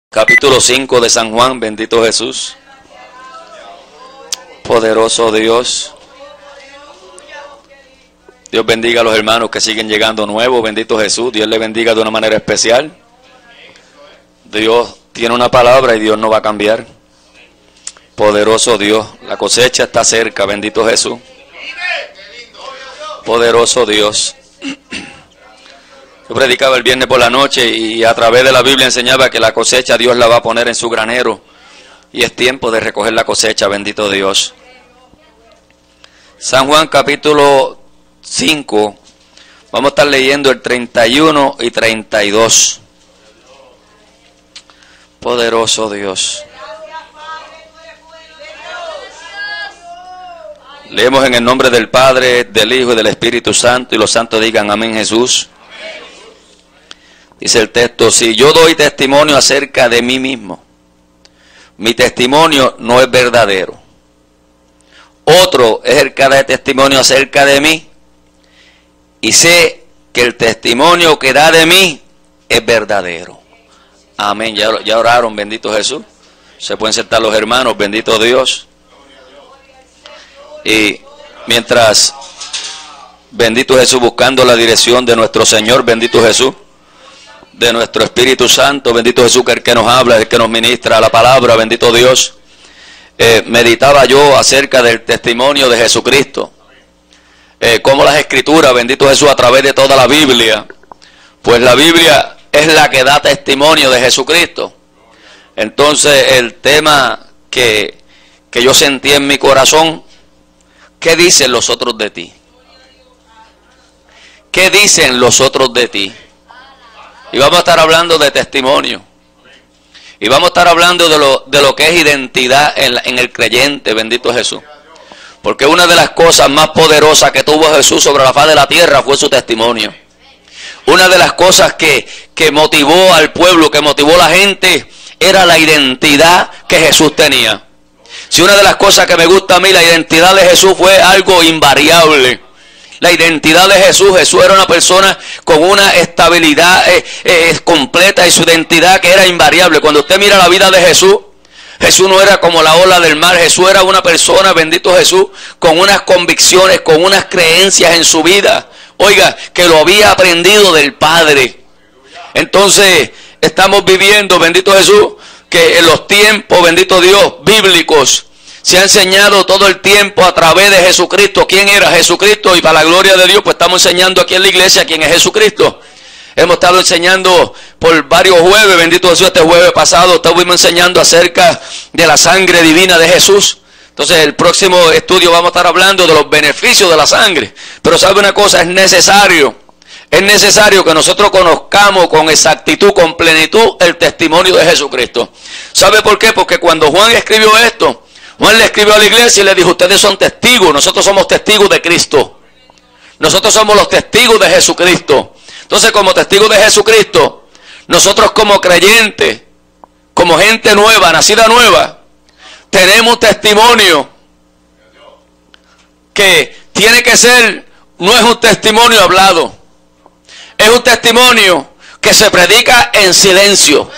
Capítulo 5 de San Juan, bendito Jesús. Poderoso Dios. Dios bendiga a los hermanos que siguen llegando nuevos, bendito Jesús. Dios les bendiga de una manera especial. Dios tiene una palabra y Dios no va a cambiar. Poderoso Dios. La cosecha está cerca, bendito Jesús. Poderoso Dios. Yo predicaba el viernes por la noche y a través de la Biblia enseñaba que la cosecha Dios la va a poner en su granero. Y es tiempo de recoger la cosecha, bendito Dios. San Juan capítulo 5, vamos a estar leyendo el 31 y 32. Poderoso Dios. Leemos en el nombre del Padre, del Hijo y del Espíritu Santo, y los santos digan amén, Jesús. Dice el texto: si yo doy testimonio acerca de mí mismo, mi testimonio no es verdadero. Otro es el que da testimonio acerca de mí, y sé que el testimonio que da de mí es verdadero. Amén. Ya oraron, bendito Jesús. Se pueden sentar los hermanos, bendito Dios. Y mientras, bendito Jesús, buscando la dirección de nuestro Señor, bendito Jesús, de nuestro Espíritu Santo, bendito Jesús, que el que nos habla, el que nos ministra la palabra, bendito Dios. Meditaba yo acerca del testimonio de Jesucristo, como las Escrituras, bendito Jesús, a través de toda la Biblia, pues la Biblia es la que da testimonio de Jesucristo. Entonces el tema que yo sentí en mi corazón: ¿qué dicen los otros de ti? ¿Qué dicen los otros de ti? Y vamos a estar hablando de testimonio. Y vamos a estar hablando de lo que es identidad en el creyente, bendito Jesús. Porque una de las cosas más poderosas que tuvo Jesús sobre la faz de la tierra fue su testimonio. Una de las cosas que motivó al pueblo, que motivó a la gente, era la identidad que Jesús tenía. Si una de las cosas que me gusta a mí, la identidad de Jesús fue algo invariable. La identidad de Jesús era una persona con una estabilidad completa, y su identidad que era invariable. Cuando usted mira la vida de Jesús, Jesús no era como la ola del mar. Jesús era una persona, bendito Jesús, con unas convicciones, con unas creencias en su vida. Oiga, que lo había aprendido del Padre. Entonces, estamos viviendo, bendito Jesús, que en los tiempos, bendito Dios, bíblicos, se ha enseñado todo el tiempo a través de Jesucristo. ¿Quién era Jesucristo? Y para la gloria de Dios, pues estamos enseñando aquí en la iglesia quién es Jesucristo. Hemos estado enseñando por varios jueves, bendito Jesús. Este jueves pasado estuvimos enseñando acerca de la sangre divina de Jesús. Entonces el próximo estudio vamos a estar hablando de los beneficios de la sangre. Pero sabe una cosa, es necesario que nosotros conozcamos con exactitud, con plenitud, el testimonio de Jesucristo. ¿Sabe por qué? Porque cuando Juan escribió esto, Juan le escribió a la iglesia y le dijo: ustedes son testigos, nosotros somos testigos de Cristo. Nosotros somos los testigos de Jesucristo. Entonces, como testigos de Jesucristo, nosotros como creyentes, como gente nueva, nacida nueva, tenemos testimonio que tiene que ser, no es un testimonio hablado, es un testimonio que se predica en silencio.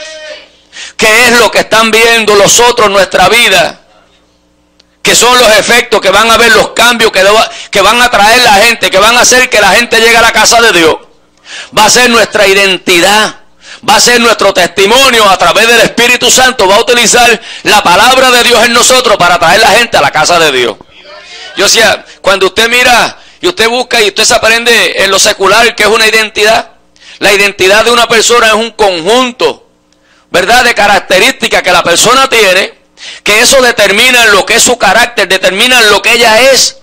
¿Qué es lo que están viendo los otros en nuestra vida? Que son los efectos, que van a ver los cambios que van a traer la gente, que van a hacer que la gente llegue a la casa de Dios. Va a ser nuestra identidad, va a ser nuestro testimonio a través del Espíritu Santo. Va a utilizar la palabra de Dios en nosotros para traer la gente a la casa de Dios. Yo decía, cuando usted mira y usted busca y usted se aprende en lo secular que es una identidad, la identidad de una persona es un conjunto, ¿verdad?, de características que la persona tiene, que eso determina lo que es su carácter, determina lo que ella es.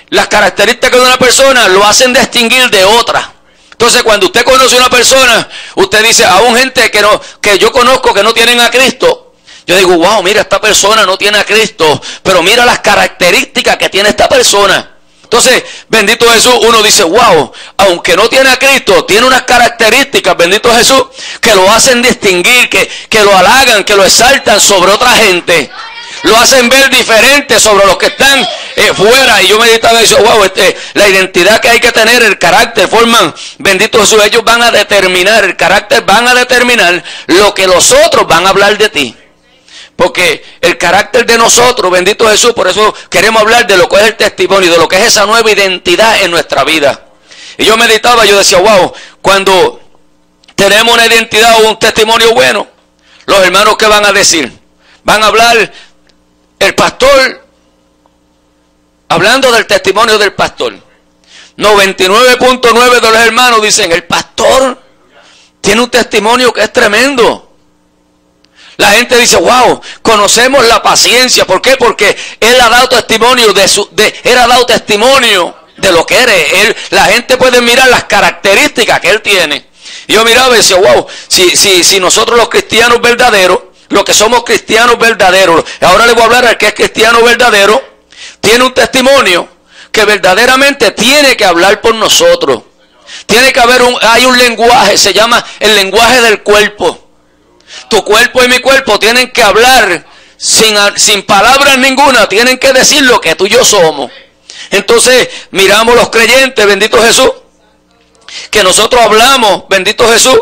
Las características de una persona lo hacen distinguir de otra. Entonces, cuando usted conoce a una persona, usted dice: aún gente que yo conozco que no tienen a Cristo, yo digo: wow, mira, esta persona no tiene a Cristo, pero mira las características que tiene esta persona. Entonces, bendito Jesús, uno dice: wow, aunque no tiene a Cristo, tiene unas características, bendito Jesús, que lo hacen distinguir, que lo halagan, que lo exaltan sobre otra gente. Lo hacen ver diferente sobre los que están fuera. Y yo meditaba y dije, wow, la identidad que hay que tener, el carácter, forman, bendito Jesús, ellos van a determinar, el carácter van a determinar lo que los otros van a hablar de ti. Porque el carácter de nosotros, bendito Jesús, por eso queremos hablar de lo que es el testimonio, de lo que es esa nueva identidad en nuestra vida. Y yo meditaba, yo decía, wow, cuando tenemos una identidad o un testimonio bueno, los hermanos, ¿qué van a decir? Van a hablar, el pastor, hablando del testimonio del pastor. 99.9 de los hermanos dicen, el pastor tiene un testimonio que es tremendo. La gente dice, wow, conocemos la paciencia. ¿Por qué? Porque él ha dado testimonio él ha dado testimonio de lo que eres. La gente puede mirar las características que él tiene. Y yo miraba y decía, wow, si nosotros los cristianos verdaderos, los que somos cristianos verdaderos, ahora le voy a hablar al que es cristiano verdadero, tiene un testimonio que verdaderamente tiene que hablar por nosotros. Tiene que haber hay un lenguaje, se llama el lenguaje del cuerpo. Tu cuerpo y mi cuerpo tienen que hablar sin palabras ninguna, tienen que decir lo que tú y yo somos. Entonces miramos los creyentes, bendito Jesús, que nosotros hablamos, bendito Jesús,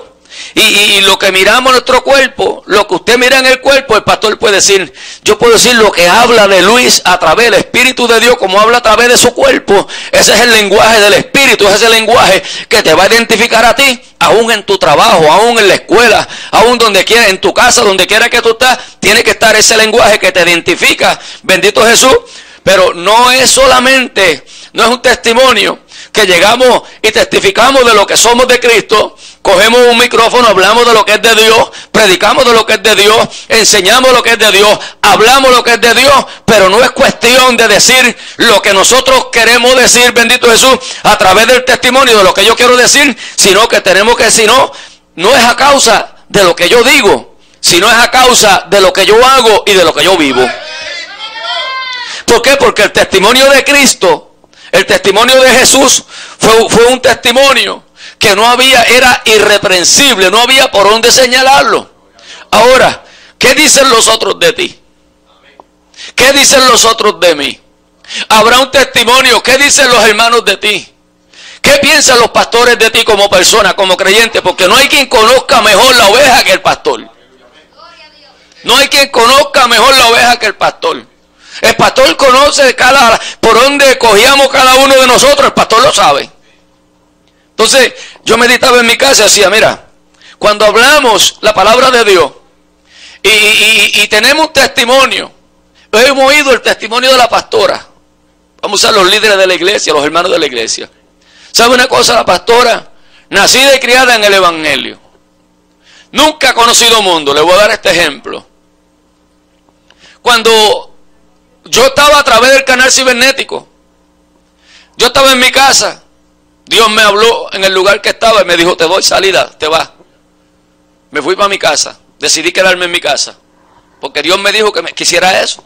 y lo que miramos en nuestro cuerpo, lo que usted mira en el cuerpo, el pastor puede decir, yo puedo decir lo que habla de Luis a través del Espíritu de Dios, como habla a través de su cuerpo. Ese es el lenguaje del Espíritu, ese es el lenguaje que te va a identificar a ti, aún en tu trabajo, aún en la escuela, aún donde quiera, en tu casa, donde quiera que tú estás, tiene que estar ese lenguaje que te identifica, bendito Jesús. Pero no es solamente, no es un testimonio que llegamos y testificamos de lo que somos de Cristo, cogemos un micrófono, hablamos de lo que es de Dios, predicamos de lo que es de Dios, enseñamos lo que es de Dios, hablamos lo que es de Dios, pero no es cuestión de decir lo que nosotros queremos decir, bendito Jesús, a través del testimonio de lo que yo quiero decir, sino que tenemos que decir, no es a causa de lo que yo digo, sino es a causa de lo que yo hago y de lo que yo vivo. ¿Por qué? Porque el testimonio de Cristo, el testimonio de Jesús fue un testimonio que era irreprensible, no había por dónde señalarlo. Ahora, ¿qué dicen los otros de ti? ¿Qué dicen los otros de mí? Habrá un testimonio, ¿qué dicen los hermanos de ti? ¿Qué piensan los pastores de ti como persona, como creyente? Porque no hay quien conozca mejor la oveja que el pastor. No hay quien conozca mejor la oveja que el pastor. El pastor conoce por dónde cogíamos cada uno de nosotros, el pastor lo sabe. Entonces, yo meditaba en mi casa y decía, mira, cuando hablamos la palabra de Dios y tenemos un testimonio, hemos oído el testimonio de la pastora. Vamos a usar los líderes de la iglesia, los hermanos de la iglesia. ¿Sabe una cosa? La pastora, nacida y criada en el Evangelio, nunca ha conocido mundo. Le voy a dar este ejemplo. Cuando yo estaba a través del canal cibernético, yo estaba en mi casa, Dios me habló en el lugar que estaba y me dijo, te doy salida, te vas. Me fui para mi casa, decidí quedarme en mi casa, porque Dios me dijo que quisiera eso.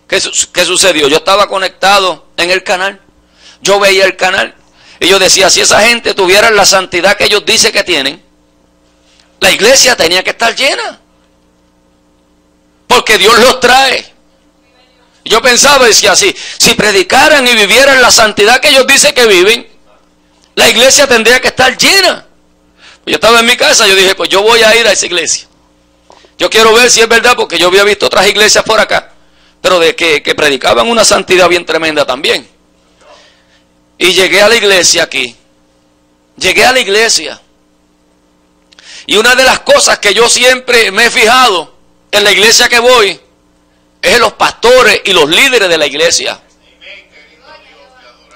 ¿Qué sucedió? Yo estaba conectado en el canal, yo veía el canal, y yo decía, si esa gente tuviera la santidad que ellos dicen que tienen, la iglesia tenía que estar llena, porque Dios los trae. Yo pensaba, decía así, si predicaran y vivieran la santidad que ellos dicen que viven, la iglesia tendría que estar llena. Yo estaba en mi casa, yo dije, pues yo voy a ir a esa iglesia. Yo quiero ver si es verdad, porque yo había visto otras iglesias por acá, pero de que predicaban una santidad bien tremenda también. Y llegué a la iglesia aquí. Llegué a la iglesia. Y una de las cosas que yo siempre me he fijado en la iglesia que voy, es en los pastores y los líderes de la iglesia.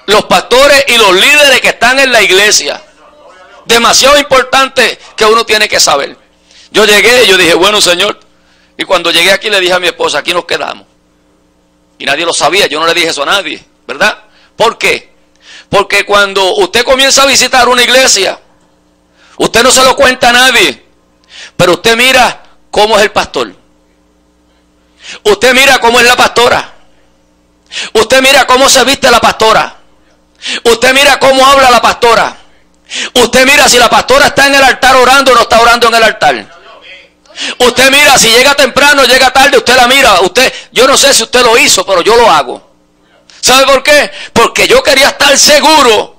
Los pastores y los líderes que están en la iglesia. Demasiado importante que uno tiene que saber. Yo llegué y yo dije, bueno, Señor. Y cuando llegué aquí le dije a mi esposa, aquí nos quedamos. Y nadie lo sabía, yo no le dije eso a nadie, ¿verdad? ¿Por qué? Porque cuando usted comienza a visitar una iglesia, usted no se lo cuenta a nadie, pero usted mira cómo es el pastor. Usted mira cómo es la pastora. Usted mira cómo se viste la pastora. Usted mira cómo habla la pastora. Usted mira si la pastora está en el altar orando o no está orando en el altar. Usted mira, si llega temprano, llega tarde, usted la mira. Yo no sé si usted lo hizo, pero yo lo hago. ¿Sabe por qué? Porque yo quería estar seguro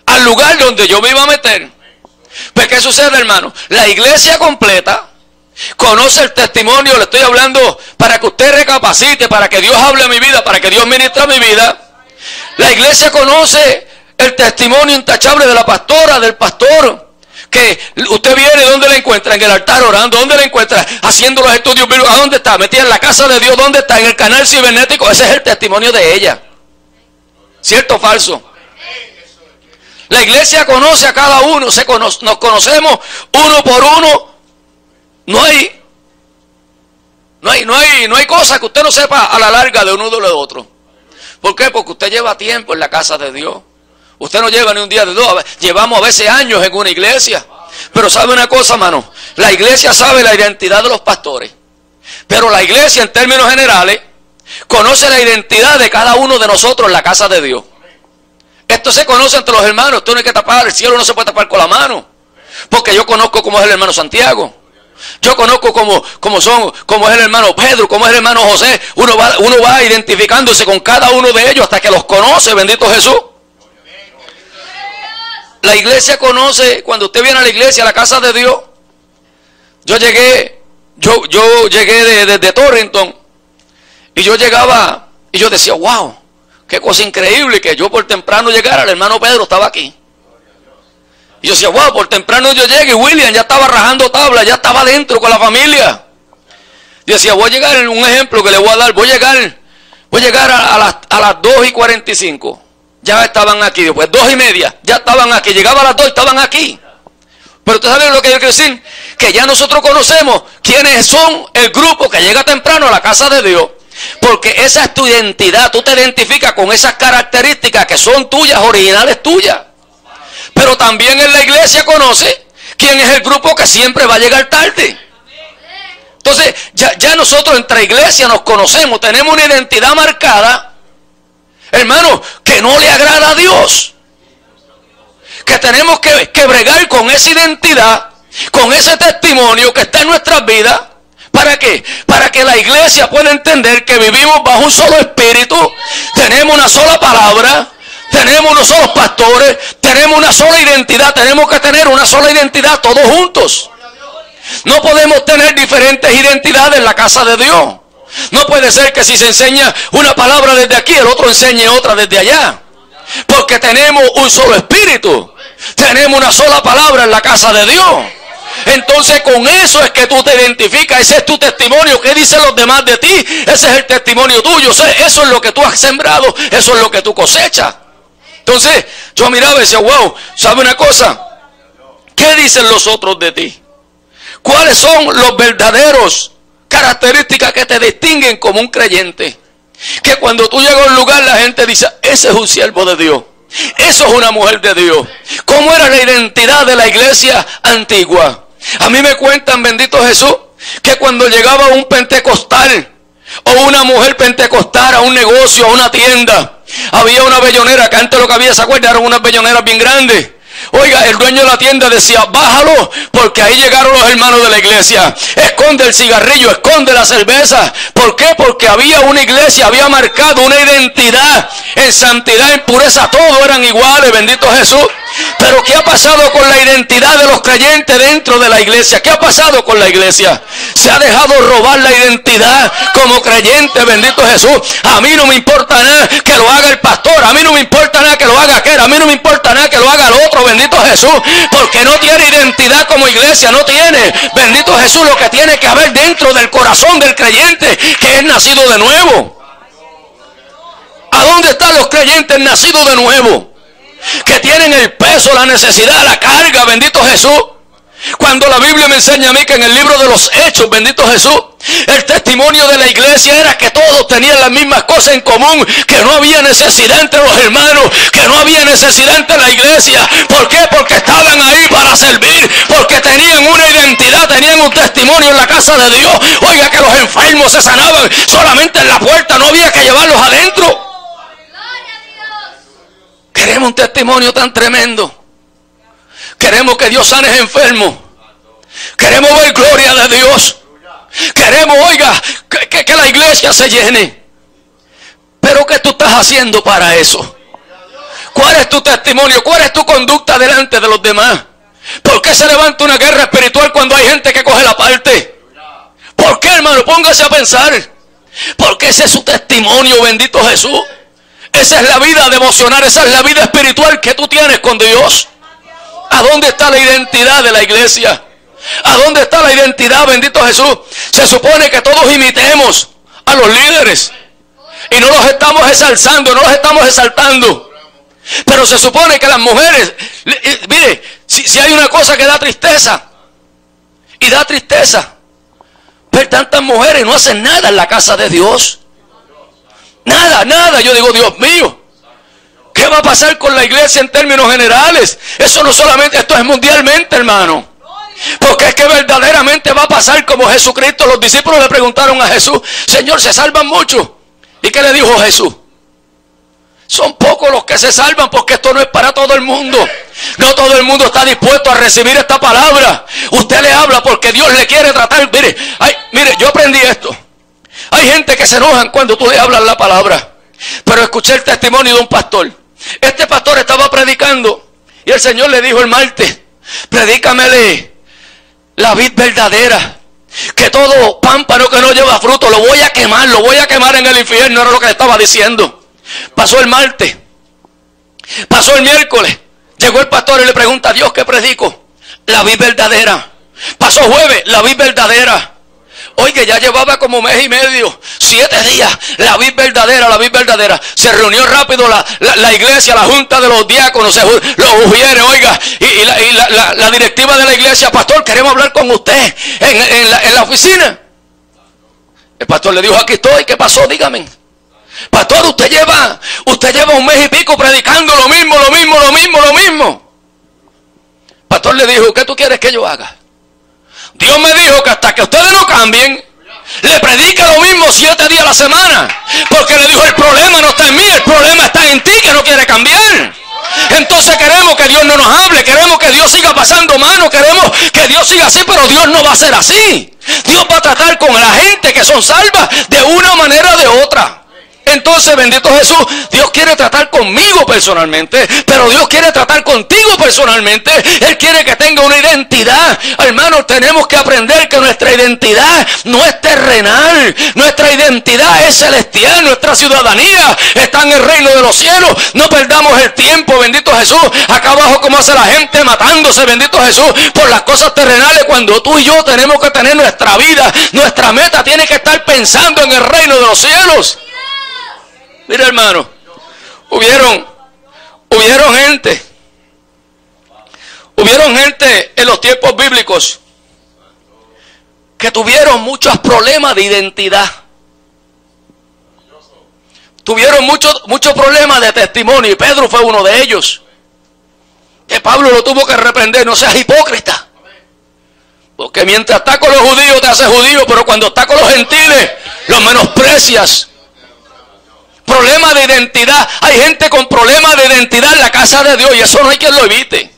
al lugar donde yo me iba a meter. Pues ¿qué sucede, hermano? La iglesia completa conoce el testimonio. Le estoy hablando para que usted recapacite, para que Dios hable a mi vida, para que Dios ministre a mi vida. La iglesia conoce el testimonio intachable de la pastora, del pastor. Que usted viene, ¿dónde la encuentra? En el altar orando. ¿Dónde la encuentra? Haciendo los estudios bíblicos. ¿A dónde está? Metida en la casa de Dios. ¿Dónde está? En el canal cibernético. Ese es el testimonio de ella. ¿Cierto o falso? La iglesia conoce a cada uno. Nos conocemos uno por uno. No hay cosa que usted no sepa a la larga de uno de los otros. ¿Por qué? Porque usted lleva tiempo en la casa de Dios. Usted no lleva ni un día de dos. Llevamos a veces años en una iglesia. Pero sabe una cosa, hermano. La iglesia sabe la identidad de los pastores. Pero la iglesia, en términos generales, conoce la identidad de cada uno de nosotros en la casa de Dios. Esto se conoce entre los hermanos. Esto no hay que tapar. El cielo no se puede tapar con la mano. Porque yo conozco cómo es el hermano Santiago. Yo conozco cómo es el hermano Pedro, cómo es el hermano José. Uno va identificándose con cada uno de ellos hasta que los conoce. Bendito Jesús. La iglesia conoce, cuando usted viene a la iglesia, a la casa de Dios. Yo llegué desde Torrington, y yo llegaba y yo decía, wow, qué cosa increíble que yo por temprano llegara. El hermano Pedro estaba aquí. Y yo decía, wow, por temprano yo llegué y William ya estaba rajando tabla, ya estaba dentro con la familia. Yo decía, voy a llegar, en un ejemplo que le voy a dar, voy a llegar a las 2:45. Ya estaban aquí, después 2:30, ya estaban aquí, llegaba a las 2 y estaban aquí. Pero usted sabe lo que yo quiero decir, que ya nosotros conocemos quiénes son el grupo que llega temprano a la casa de Dios. Porque esa es tu identidad, tú te identificas con esas características que son tuyas, originales tuyas. Pero también en la iglesia conoce quién es el grupo que siempre va a llegar tarde. Entonces, ya nosotros entre iglesias nos conocemos, tenemos una identidad marcada, hermano, que no le agrada a Dios. Que tenemos que bregar con esa identidad, con ese testimonio que está en nuestras vidas. ¿Para qué? Para que la iglesia pueda entender que vivimos bajo un solo espíritu, tenemos una sola palabra, tenemos unos solos pastores, tenemos una sola identidad, tenemos que tener una sola identidad todos juntos. No podemos tener diferentes identidades en la casa de Dios. No puede ser que si se enseña una palabra desde aquí, el otro enseñe otra desde allá. Porque tenemos un solo espíritu. Tenemos una sola palabra en la casa de Dios. Entonces con eso es que tú te identificas. Ese es tu testimonio. ¿Qué dicen los demás de ti? Ese es el testimonio tuyo. Eso es lo que tú has sembrado. Eso es lo que tú cosechas. Entonces yo miraba y decía, wow, ¿sabe una cosa? ¿Qué dicen los otros de ti? ¿Cuáles son los verdaderos características que te distinguen como un creyente? Que cuando tú llegas a un lugar la gente dice, ese es un siervo de Dios, eso es una mujer de Dios. ¿Cómo era la identidad de la iglesia antigua? A mí me cuentan, bendito Jesús, que cuando llegaba un pentecostal o una mujer pentecostal a un negocio, a una tienda, había una bellonera, que antes lo que había, ¿se acuerdan? Eran unas belloneras bien grandes. Oiga, el dueño de la tienda decía, bájalo, porque ahí llegaron los hermanos de la iglesia. Esconde el cigarrillo, esconde la cerveza. ¿Por qué? Porque había una iglesia, había marcado una identidad en santidad, en pureza. Todos eran iguales, bendito Jesús. Pero ¿qué ha pasado con la identidad de los creyentes dentro de la iglesia? ¿Qué ha pasado con la iglesia? Se ha dejado robar la identidad como creyente, bendito Jesús. A mí no me importa nada que lo haga el pastor, a mí no me importa nada que lo haga aquel, a mí no me importa nada que lo haga el otro, bendito Jesús. Porque no tiene identidad como iglesia, no tiene, bendito Jesús, lo que tiene que haber dentro del corazón del creyente, que es nacido de nuevo. ¿A dónde están los creyentes nacidos de nuevo? Que tienen el peso, la necesidad, la carga, bendito Jesús. Cuando la Biblia me enseña a mí que en el libro de los Hechos, bendito Jesús, el testimonio de la iglesia era que todos tenían las mismas cosas en común, que no había necesidad entre los hermanos, que no había necesidad entre la iglesia. ¿Por qué? Porque estaban ahí para servir, porque tenían una identidad, tenían un testimonio en la casa de Dios. Oiga, que los enfermos se sanaban solamente en la puerta, no había que llevarlos adentro. Queremos un testimonio tan tremendo. Queremos que Dios sane enfermos. Queremos ver gloria de Dios. Queremos, oiga, que la iglesia se llene. Pero ¿qué tú estás haciendo para eso? ¿Cuál es tu testimonio? ¿Cuál es tu conducta delante de los demás? ¿Por qué se levanta una guerra espiritual cuando hay gente que coge la parte? ¿Por qué, hermano? Póngase a pensar. Porque ese es su testimonio, bendito Jesús. Esa es la vida devocional, esa es la vida espiritual que tú tienes con Dios. ¿A dónde está la identidad de la iglesia? ¿A dónde está la identidad, bendito Jesús? Se supone que todos imitemos a los líderes. Y no los estamos exalzando, no los estamos exaltando. Pero se supone que las mujeres, mire, si hay una cosa que da tristeza, y da tristeza, ver tantas mujeres no hacen nada en la casa de Dios. Nada, nada. Yo digo, Dios mío, ¿qué va a pasar con la iglesia en términos generales? Eso no solamente, esto es mundialmente, hermano. Porque es que verdaderamente va a pasar como Jesucristo. Los discípulos le preguntaron a Jesús, Señor, ¿se salvan muchos? ¿Y qué le dijo Jesús? Son pocos los que se salvan, porque esto no es para todo el mundo. No todo el mundo está dispuesto a recibir esta palabra. Usted le habla porque Dios le quiere tratar. Mire, yo aprendí esto. Hay gente que se enojan cuando tú le hablas la palabra. Pero escuché el testimonio de un pastor. Este pastor estaba predicando y el Señor le dijo el martes, predícamele la vid verdadera. Que todo pámpano que no lleva fruto lo voy a quemar en el infierno. Era lo que le estaba diciendo. Pasó el martes, pasó el miércoles, llegó el pastor y le pregunta a Dios, ¿qué predico? La vid verdadera. Pasó jueves, la vid verdadera. Oye, ya llevaba como mes y medio, 7 días, la vid verdadera, la vid verdadera. Se reunió rápido la iglesia, la junta de los diáconos, los ujieres, oiga, y la directiva de la iglesia, pastor, queremos hablar con usted en la oficina. El pastor le dijo, aquí estoy, ¿qué pasó? Dígame. Pastor, usted lleva un mes y pico predicando lo mismo. Pastor le dijo, ¿qué tú quieres que yo haga? Dios me dijo que hasta que ustedes no cambien, le predique lo mismo 7 días a la semana. Porque le dijo, el problema no está en mí, el problema está en ti que no quiere cambiar. Entonces queremos que Dios no nos hable, queremos que Dios siga pasando mano, queremos que Dios siga así, pero Dios no va a ser así. Dios va a tratar con la gente que son salvas de una manera o de otra. Entonces, bendito Jesús, Dios quiere tratar conmigo personalmente, pero Dios quiere tratar contigo personalmente. Él quiere que tenga una identidad. Hermanos, tenemos que aprender que nuestra identidad no es terrenal, nuestra identidad es celestial, nuestra ciudadanía está en el reino de los cielos. No perdamos el tiempo, bendito Jesús, acá abajo como hace la gente matándose, bendito Jesús, por las cosas terrenales, cuando tú y yo tenemos que tener nuestra vida, nuestra meta tiene que estar pensando en el reino de los cielos. Mira, hermano, hubieron gente en los tiempos bíblicos que tuvieron muchos problemas de identidad. Tuvieron muchos problemas de testimonio, y Pedro fue uno de ellos. Que Pablo lo tuvo que reprender, no seas hipócrita. Porque mientras está con los judíos te hace judío, pero cuando está con los gentiles los menosprecias. Problema de identidad. Hay gente con problemas de identidad en la casa de Dios y eso no hay quien lo evite.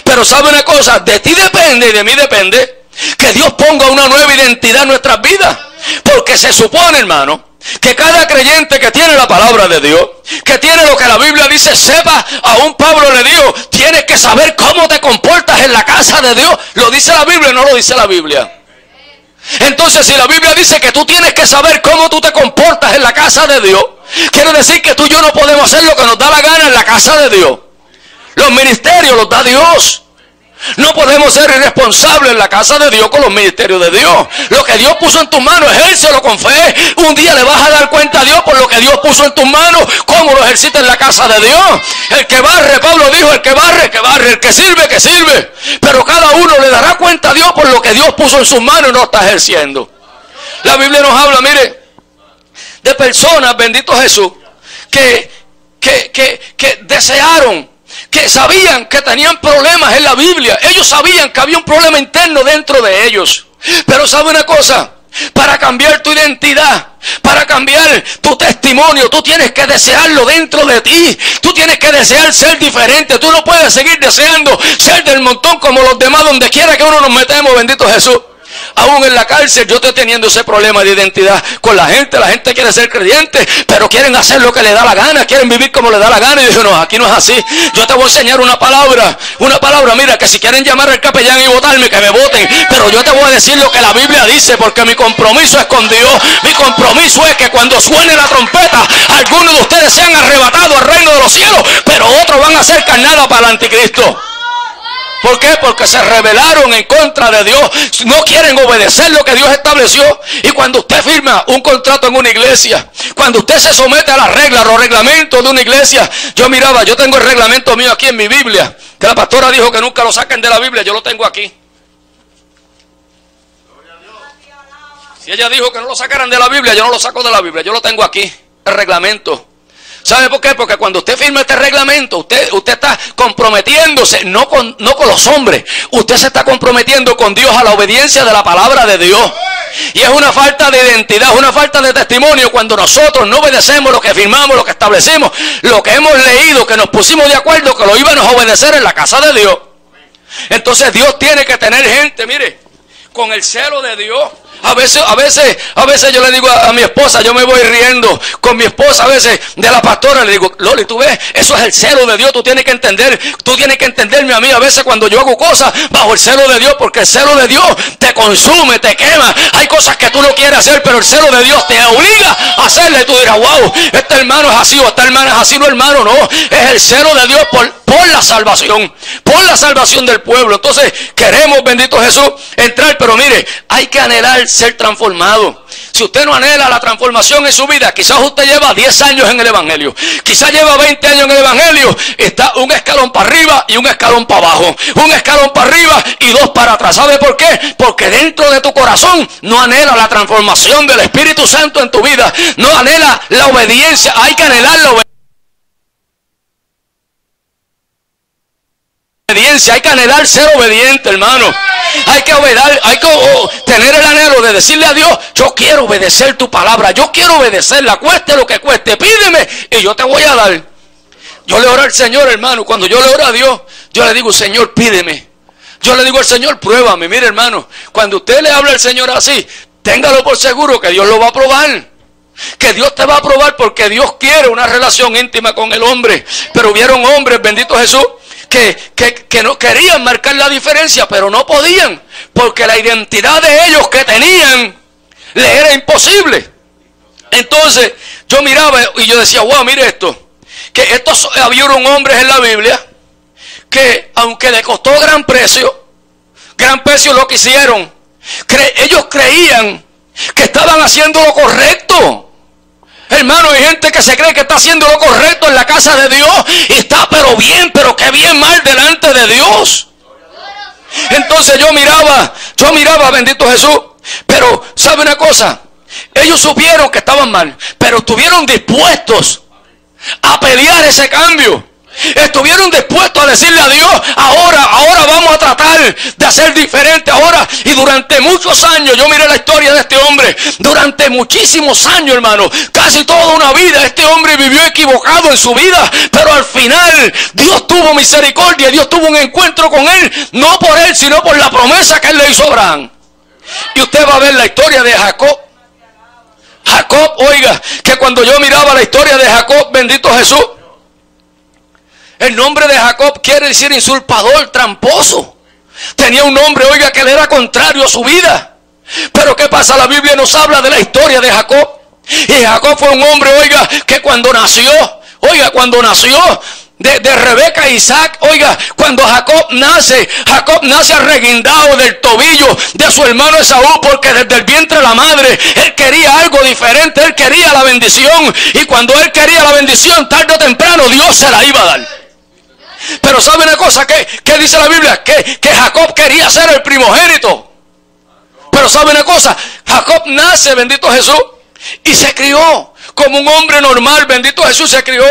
Pero sabe una cosa, de ti depende y de mí depende que Dios ponga una nueva identidad en nuestras vidas. Porque se supone, hermano, que cada creyente que tiene la palabra de Dios, que tiene lo que la Biblia dice, sepa, aún Pablo le dijo, tienes que saber cómo te comportas en la casa de Dios. ¿Lo dice la Biblia o no lo dice la Biblia? Entonces, si la Biblia dice que tú tienes que saber cómo tú te comportas en la casa de Dios, quiere decir que tú y yo no podemos hacer lo que nos da la gana en la casa de Dios. Los ministerios los da Dios. No podemos ser irresponsables en la casa de Dios con los ministerios de Dios. Lo que Dios puso en tus manos, ejércelo con fe. Un día le vas a dar cuenta a Dios por lo que Dios puso en tus manos, cómo lo ejercita en la casa de Dios. El que barre, Pablo dijo, el que barre, que barre, el que sirve, que sirve. Pero cada uno le dará cuenta a Dios por lo que Dios puso en sus manos y no está ejerciendo. La Biblia nos habla, mire, de personas, bendito Jesús, que desearon, que sabían que tenían problemas en la Biblia. Ellos sabían que había un problema interno dentro de ellos. Pero ¿sabe una cosa? para cambiar tu identidad, para cambiar tu testimonio, tú tienes que desearlo dentro de ti. Tú tienes que desear ser diferente. Tú no puedes seguir deseando ser del montón como los demás, donde quiera que uno nos metemos, bendito Jesús. Aún en la cárcel yo estoy teniendo ese problema de identidad con la gente. La gente quiere ser creyente, pero quieren hacer lo que le da la gana, quieren vivir como le da la gana. Y yo, no, aquí no es así. Yo te voy a enseñar una palabra, mira, que si quieren llamar al capellán y votarme, que me voten, pero yo te voy a decir lo que la Biblia dice, porque mi compromiso es con Dios. Mi compromiso es que cuando suene la trompeta, algunos de ustedes sean arrebatados al reino de los cielos, pero otros van a ser carnada para el anticristo. ¿Por qué? Porque se rebelaron en contra de Dios. No quieren obedecer lo que Dios estableció. Y cuando usted firma un contrato en una iglesia, cuando usted se somete a las reglas, los reglamentos de una iglesia. Yo tengo el reglamento mío aquí en mi Biblia, que la pastora dijo que nunca lo saquen de la Biblia. Yo lo tengo aquí. Si ella dijo que no lo sacaran de la Biblia, yo no lo saco de la Biblia. Yo lo tengo aquí, el reglamento. ¿Sabe por qué? Porque cuando usted firma este reglamento, usted está comprometiéndose, no con los hombres. Usted se está comprometiendo con Dios a la obediencia de la palabra de Dios. Y es una falta de identidad, una falta de testimonio cuando nosotros no obedecemos lo que firmamos, lo que establecimos, lo que hemos leído, que nos pusimos de acuerdo, que lo íbamos a obedecer en la casa de Dios. Entonces Dios tiene que tener gente, mire, con el celo de Dios. A veces yo le digo a mi esposa, yo me voy riendo con mi esposa a veces de la pastora, le digo, Loli, tú ves, eso es el celo de Dios, tú tienes que entenderme a mí a veces cuando yo hago cosas bajo el celo de Dios, porque el celo de Dios te consume, te quema. Hay cosas que tú no quieres hacer, pero el celo de Dios te obliga a hacerle. Y tú dirás, wow, este hermano es así o esta hermana es así. No, hermano, no, es el celo de Dios por la salvación del pueblo. Entonces queremos, bendito Jesús, entrar, pero mire, hay que anhelar ser transformado. Si usted no anhela la transformación en su vida, quizás usted lleva 10 años en el Evangelio, quizás lleva 20 años en el Evangelio, está un escalón para arriba y un escalón para abajo, un escalón para arriba y 2 para atrás. ¿Sabe por qué? Porque dentro de tu corazón no anhela la transformación del Espíritu Santo en tu vida, no anhela la obediencia. Hay que anhelar la obediencia. Hay que anhelar ser obediente, hermano. Hay que tener el anhelo de decirle a Dios, yo quiero obedecer tu palabra, yo quiero obedecerla, cueste lo que cueste, pídeme y yo te voy a dar. Yo le oro al Señor, hermano. Cuando yo le oro a Dios, yo le digo, Señor, pídeme. Yo le digo al Señor, pruébame. Mire, hermano, cuando usted le habla al Señor así, téngalo por seguro que Dios lo va a probar. Que Dios te va a probar, porque Dios quiere una relación íntima con el hombre. Pero hubieron hombres, bendito Jesús, que no querían marcar la diferencia, pero no podían, porque la identidad de ellos que tenían le era imposible. Entonces yo miraba y yo decía, wow, mire esto, que estos habieron hombres en la Biblia que, aunque le costó gran precio lo que hicieron, ellos creían que estaban haciendo lo correcto. Hermano, hay gente que se cree que está haciendo lo correcto en la casa de Dios y está pero que bien mal delante de Dios. Entonces yo miraba, bendito Jesús, pero ¿sabe una cosa? Ellos supieron que estaban mal, pero estuvieron dispuestos a pelear ese cambio. Estuvieron dispuestos a decirle a Dios, ahora vamos a tratar de hacer diferente ahora. Y durante muchos años, yo miré la historia de este hombre, durante muchísimos años, hermano, casi toda una vida, este hombre vivió equivocado en su vida, pero al final Dios tuvo misericordia, Dios tuvo un encuentro con él, no por él, sino por la promesa que él le hizo a Abraham. Y usted va a ver la historia de Jacob. Oiga, que cuando yo miraba la historia de Jacob, bendito Jesús, el nombre de Jacob quiere decir usurpador, tramposo. Tenía un nombre, oiga, que le era contrario a su vida. Pero ¿qué pasa? La Biblia nos habla de la historia de Jacob. Y Jacob fue un hombre, oiga, que cuando nació de Rebeca e Isaac, oiga, cuando Jacob nace arreguindado del tobillo de su hermano Esaú, porque desde el vientre de la madre, él quería algo diferente, él quería la bendición. Y cuando él quería la bendición, tarde o temprano, Dios se la iba a dar. Pero ¿sabe una cosa? ¿Qué dice la Biblia? Que Jacob quería ser el primogénito. Pero ¿sabe una cosa? Jacob nace, bendito Jesús, y se crió como un hombre normal, bendito Jesús, se crió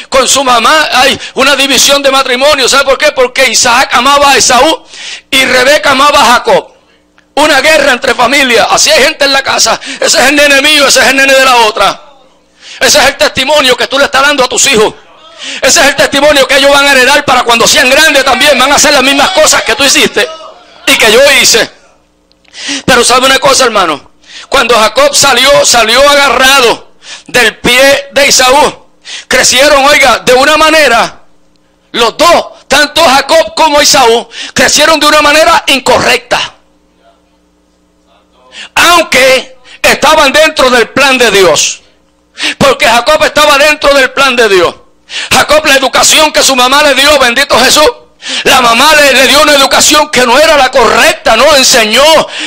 con su mamá. Hay una división de matrimonio, ¿sabe por qué? Porque Isaac amaba a Esaú y Rebeca amaba a Jacob. una guerra entre familias. Así hay gente en la casa. Ese es el nene mío, ese es el nene de la otra. Ese es el testimonio que tú le estás dando a tus hijos. Ese es el testimonio que ellos van a heredar para cuando sean grandes también. Van a hacer las mismas cosas que tú hiciste y que yo hice. Pero sabe una cosa, hermano. Cuando Jacob salió agarrado del pie de Esaú. Crecieron, oiga, de una manera. Los dos, tanto Jacob como Esaú, crecieron de una manera incorrecta. Aunque estaban dentro del plan de Dios. Porque Jacob estaba dentro del plan de Dios. Jacob, la educación que su mamá le dio, bendito Jesús, la mamá le dio una educación que no era la correcta, no le enseñó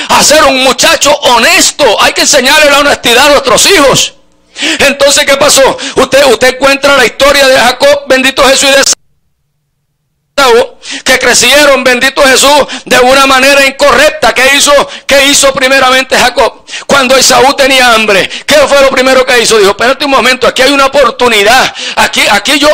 a ser un muchacho honesto. Hay que enseñarle la honestidad a nuestros hijos. Entonces, ¿qué pasó? Usted encuentra la historia de Jacob, bendito Jesús, y de que crecieron, bendito Jesús, de una manera incorrecta. ¿Qué hizo primeramente Jacob? Cuando Esaú tenía hambre, ¿qué fue lo primero que hizo? Dijo, espérate un momento, aquí hay una oportunidad. Aquí yo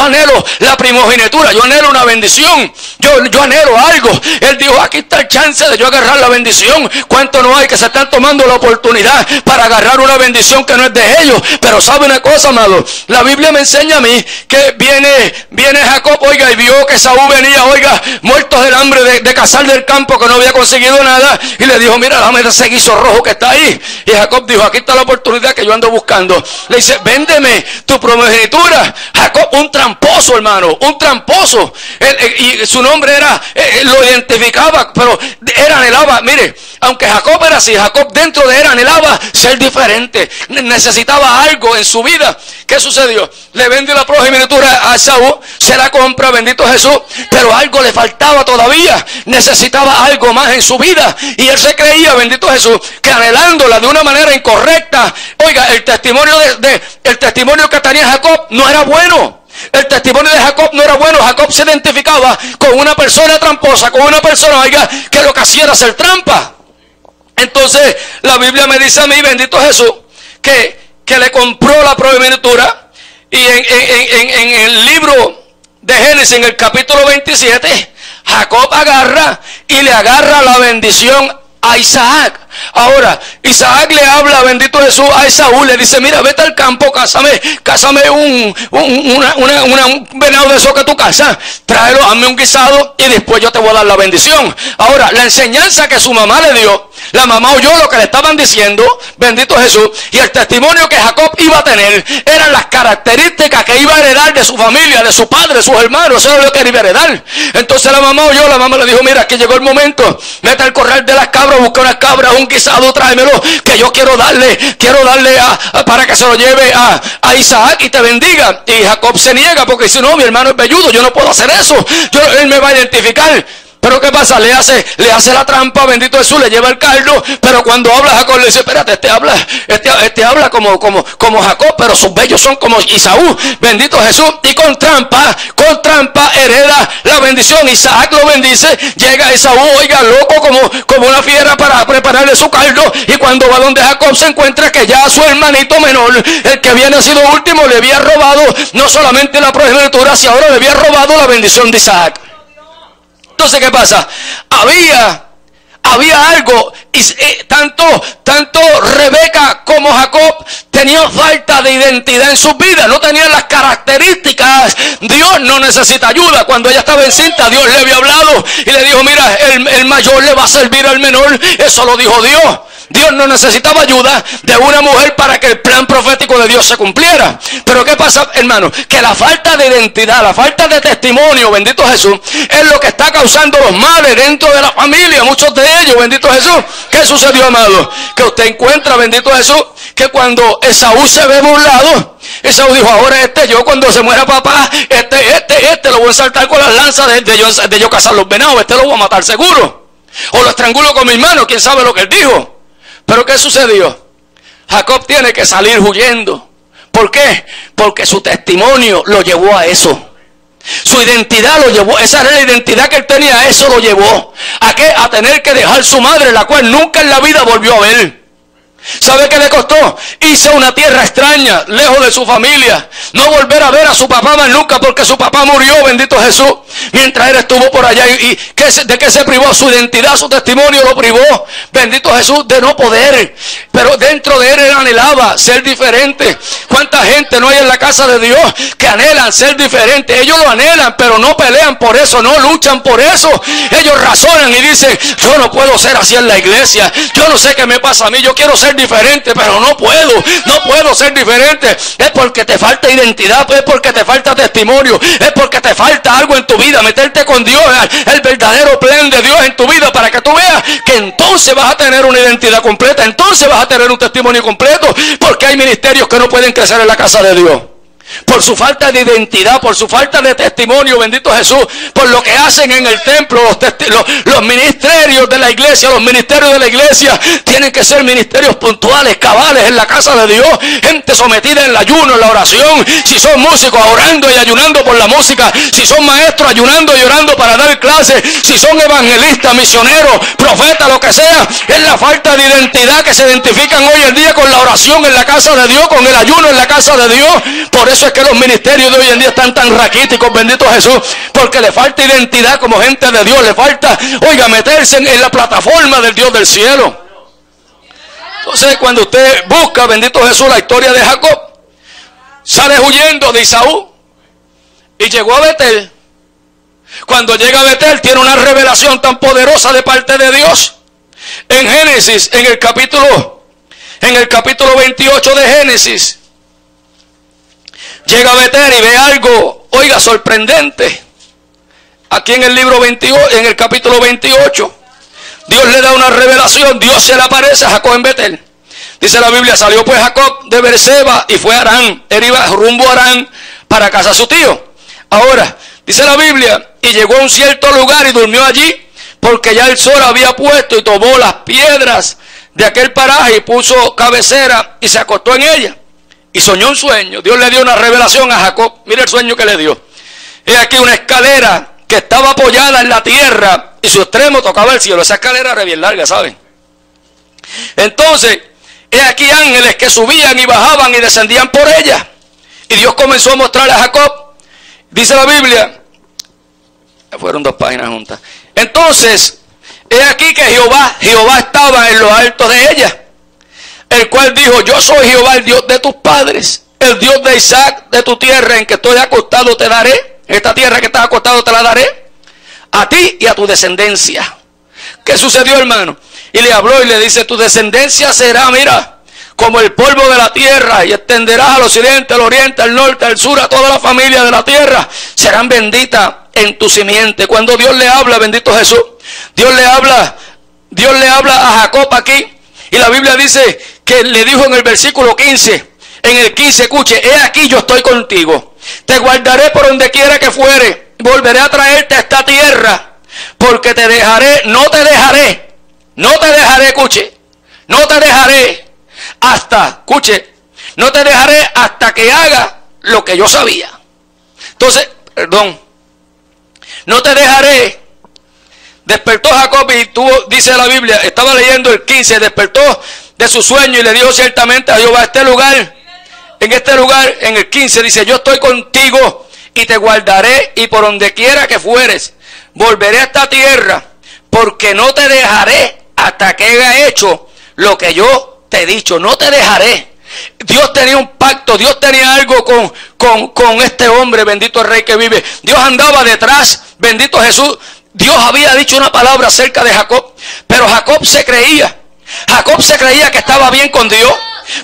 anhelo la primogenitura, yo anhelo una bendición, yo anhelo algo. Él dijo, aquí está el chance de yo agarrar la bendición. ¿Cuánto no hay que se están tomando la oportunidad para agarrar una bendición que no es de ellos? Pero sabe una cosa, amado, la Biblia me enseña a mí que viene Jacob, oiga, y vio que Saúl venía, oiga, muerto del hambre de cazar del campo, que no había conseguido nada, y le dijo, mira, dame ese guiso rojo que está ahí. Y Jacob dijo, aquí está la oportunidad que yo ando buscando. Le dice, véndeme tu primogenitura. Jacob, un tramposo, hermano, un tramposo. Y su nombre era, lo identificaba, pero anhelaba, mire, aunque Jacob era así, Jacob dentro de él anhelaba ser diferente, necesitaba algo en su vida. ¿Qué sucedió? Le vende la primogenitura a Esaú, se la compra, bendito Jesús, pero algo le faltaba todavía, necesitaba algo más en su vida, y él se creía, bendito Jesús, que anhelándola de una manera incorrecta, oiga, el testimonio que tenía Jacob no era bueno. El testimonio de Jacob no era bueno. Jacob se identificaba con una persona tramposa, con una persona, oiga, que lo que hacía era hacer trampa. Entonces la Biblia me dice a mí, bendito Jesús, que le compró la primogenitura. Y en el libro de Génesis, en el capítulo 27, Jacob agarra y le agarra la bendición a Isaac. Ahora, Isaac le habla, bendito Jesús, a Esaú, le dice, mira, vete al campo, cásame un venado de eso que tú cazas, tráelo, hazme un guisado y después yo te voy a dar la bendición. Ahora, la enseñanza que su mamá le dio, la mamá oyó lo que le estaban diciendo, bendito Jesús, y el testimonio que Jacob iba a tener eran las características que iba a heredar de su familia, de su padre, de sus hermanos. Eso era lo que iba a heredar. Entonces la mamá oyó, la mamá le dijo, mira, que llegó el momento, vete al corral de las cabras, busca unas cabras, un guisado, tráemelo, que yo quiero darle para que se lo lleve a Isaac y te bendiga. Y Jacob se niega porque dice, no, mi hermano es velludo, yo no puedo hacer eso, él me va a identificar. Pero ¿qué pasa? Le hace la trampa, bendito Jesús, le lleva el caldo, pero cuando habla Jacob le dice, espérate, este habla como Jacob, pero sus vellos son como Esaú, bendito Jesús, y con trampa hereda la bendición. Isaac lo bendice, llega Esaú, oiga, loco como una fiera para prepararle su caldo, y cuando va donde Jacob se encuentra que ya su hermanito menor, el que había nacido último, le había robado no solamente la primogenitura, sino ahora le había robado la bendición de Isaac. Entonces, ¿qué pasa? Había algo, y tanto Rebeca como Jacob tenían falta de identidad en sus vidas, no tenían las características. Dios no necesita ayuda. Cuando ella estaba encinta, Dios le había hablado y le dijo, mira, el mayor le va a servir al menor. Eso lo dijo Dios. Dios no necesitaba ayuda de una mujer para que el plan profético de Dios se cumpliera. Pero ¿qué pasa, hermano? Que la falta de identidad, la falta de testimonio, bendito Jesús, es lo que está causando los males dentro de la familia, muchos de ellos, bendito Jesús. ¿Qué sucedió, amado? Que usted encuentra, bendito Jesús, que cuando Esaú se ve burlado, Esaú dijo, ahora yo cuando se muera papá, lo voy a saltar con las lanzas de yo cazar los venados, lo voy a matar seguro. O lo estrangulo con mis manos, quién sabe lo que él dijo. Pero ¿qué sucedió? Jacob tiene que salir huyendo. ¿Por qué? Porque su testimonio lo llevó a eso. Su identidad lo llevó, esa era la identidad que él tenía, eso lo llevó. ¿A qué? A tener que dejar su madre, la cual nunca en la vida volvió a ver. ¿Sabe qué le costó? Irse a una tierra extraña, lejos de su familia. No volver a ver a su papá más nunca, porque su papá murió, bendito Jesús, mientras él estuvo por allá. ¿Y de qué se privó? Su identidad, su testimonio lo privó, bendito Jesús, de no poder. Pero dentro de él anhelaba ser diferente. ¿Cuánta gente no hay en la casa de Dios que anhelan ser diferente? Ellos lo anhelan, pero no pelean por eso, no luchan por eso. Ellos razonan y dicen, yo no puedo ser así en la iglesia. Yo no sé qué me pasa a mí, yo quiero ser diferente, pero no puedo ser diferente. Es porque te falta identidad, es porque te falta testimonio, es porque te falta algo en tu vida, meterte con Dios, el verdadero plan de Dios en tu vida, para que tú veas que entonces vas a tener una identidad completa, entonces vas a tener un testimonio completo, porque hay ministerios que no pueden crecer en la casa de Dios. Por su falta de identidad, por su falta de testimonio, bendito Jesús, por lo que hacen en el templo, los ministerios de la iglesia, los ministerios de la iglesia tienen que ser ministerios puntuales, cabales en la casa de Dios, gente sometida en el ayuno, en la oración. Si son músicos, orando y ayunando por la música; si son maestros, ayunando y orando para dar clases; si son evangelistas, misioneros, profetas, lo que sea. Es la falta de identidad que se identifican hoy en día con la oración en la casa de Dios, con el ayuno en la casa de Dios. Por eso es que los ministerios de hoy en día están tan raquíticos, bendito Jesús, porque le falta identidad como gente de Dios, le falta, oiga, meterse en la plataforma del Dios del cielo. Entonces, cuando usted busca, bendito Jesús, la historia de Jacob, sale huyendo de Esaú y llegó a Betel. Cuando llega a Betel, tiene una revelación tan poderosa de parte de Dios. En Génesis, en el capítulo 28 de Génesis, llega a Betel y ve algo, oiga, sorprendente. Aquí en el libro 28, en el capítulo 28, Dios le da una revelación. Dios se le aparece a Jacob en Betel. Dice la Biblia, salió pues Jacob de Beerseba y fue a Harán. Él iba rumbo a Harán para casa de su tío. Ahora, dice la Biblia, y llegó a un cierto lugar y durmió allí, porque ya el sol había puesto, y tomó las piedras de aquel paraje y puso cabecera y se acostó en ella. Y soñó un sueño. Dios le dio una revelación a Jacob. Mira el sueño que le dio. He aquí una escalera que estaba apoyada en la tierra y su extremo tocaba el cielo. Esa escalera era bien larga, ¿saben? Entonces, he aquí ángeles que subían y bajaban y descendían por ella. Y Dios comenzó a mostrarle a Jacob. Dice la Biblia, fueron 2 páginas juntas. Entonces, he aquí que Jehová estaba en lo alto de ella, el cual dijo, yo soy Jehová, el Dios de tus padres, el Dios de Isaac, de tu tierra en que estoy acostado te daré. Esta tierra que estás acostado te la daré a ti y a tu descendencia. ¿Qué sucedió, hermano? Y le habló y le dice, tu descendencia será, mira, como el polvo de la tierra, y extenderás al occidente, al oriente, al norte, al sur, a toda la familia de la tierra. Serán benditas en tu simiente. Cuando Dios le habla, bendito Jesús, Dios le habla a Jacob aquí. Y la Biblia dice que le dijo en el versículo 15, en el 15, escuche, he aquí yo estoy contigo, te guardaré por donde quiera que fuere, volveré a traerte a esta tierra, porque te dejaré, no te dejaré, escuche, no te dejaré hasta que haga lo que yo sabía. Entonces, no te dejaré. Despertó Jacob y tuvo, dice la Biblia, estaba leyendo el 15, despertó de su sueño y le dijo ciertamente a Jehová, en este lugar, en el 15, dice, yo estoy contigo y te guardaré, y por donde quiera que fueres, volveré a esta tierra, porque no te dejaré hasta que haya hecho lo que yo te he dicho. No te dejaré. Dios tenía un pacto, Dios tenía algo con este hombre, bendito el Rey que vive. Dios andaba detrás, bendito Jesús. Dios había dicho una palabra acerca de Jacob, pero Jacob se creía que estaba bien con Dios.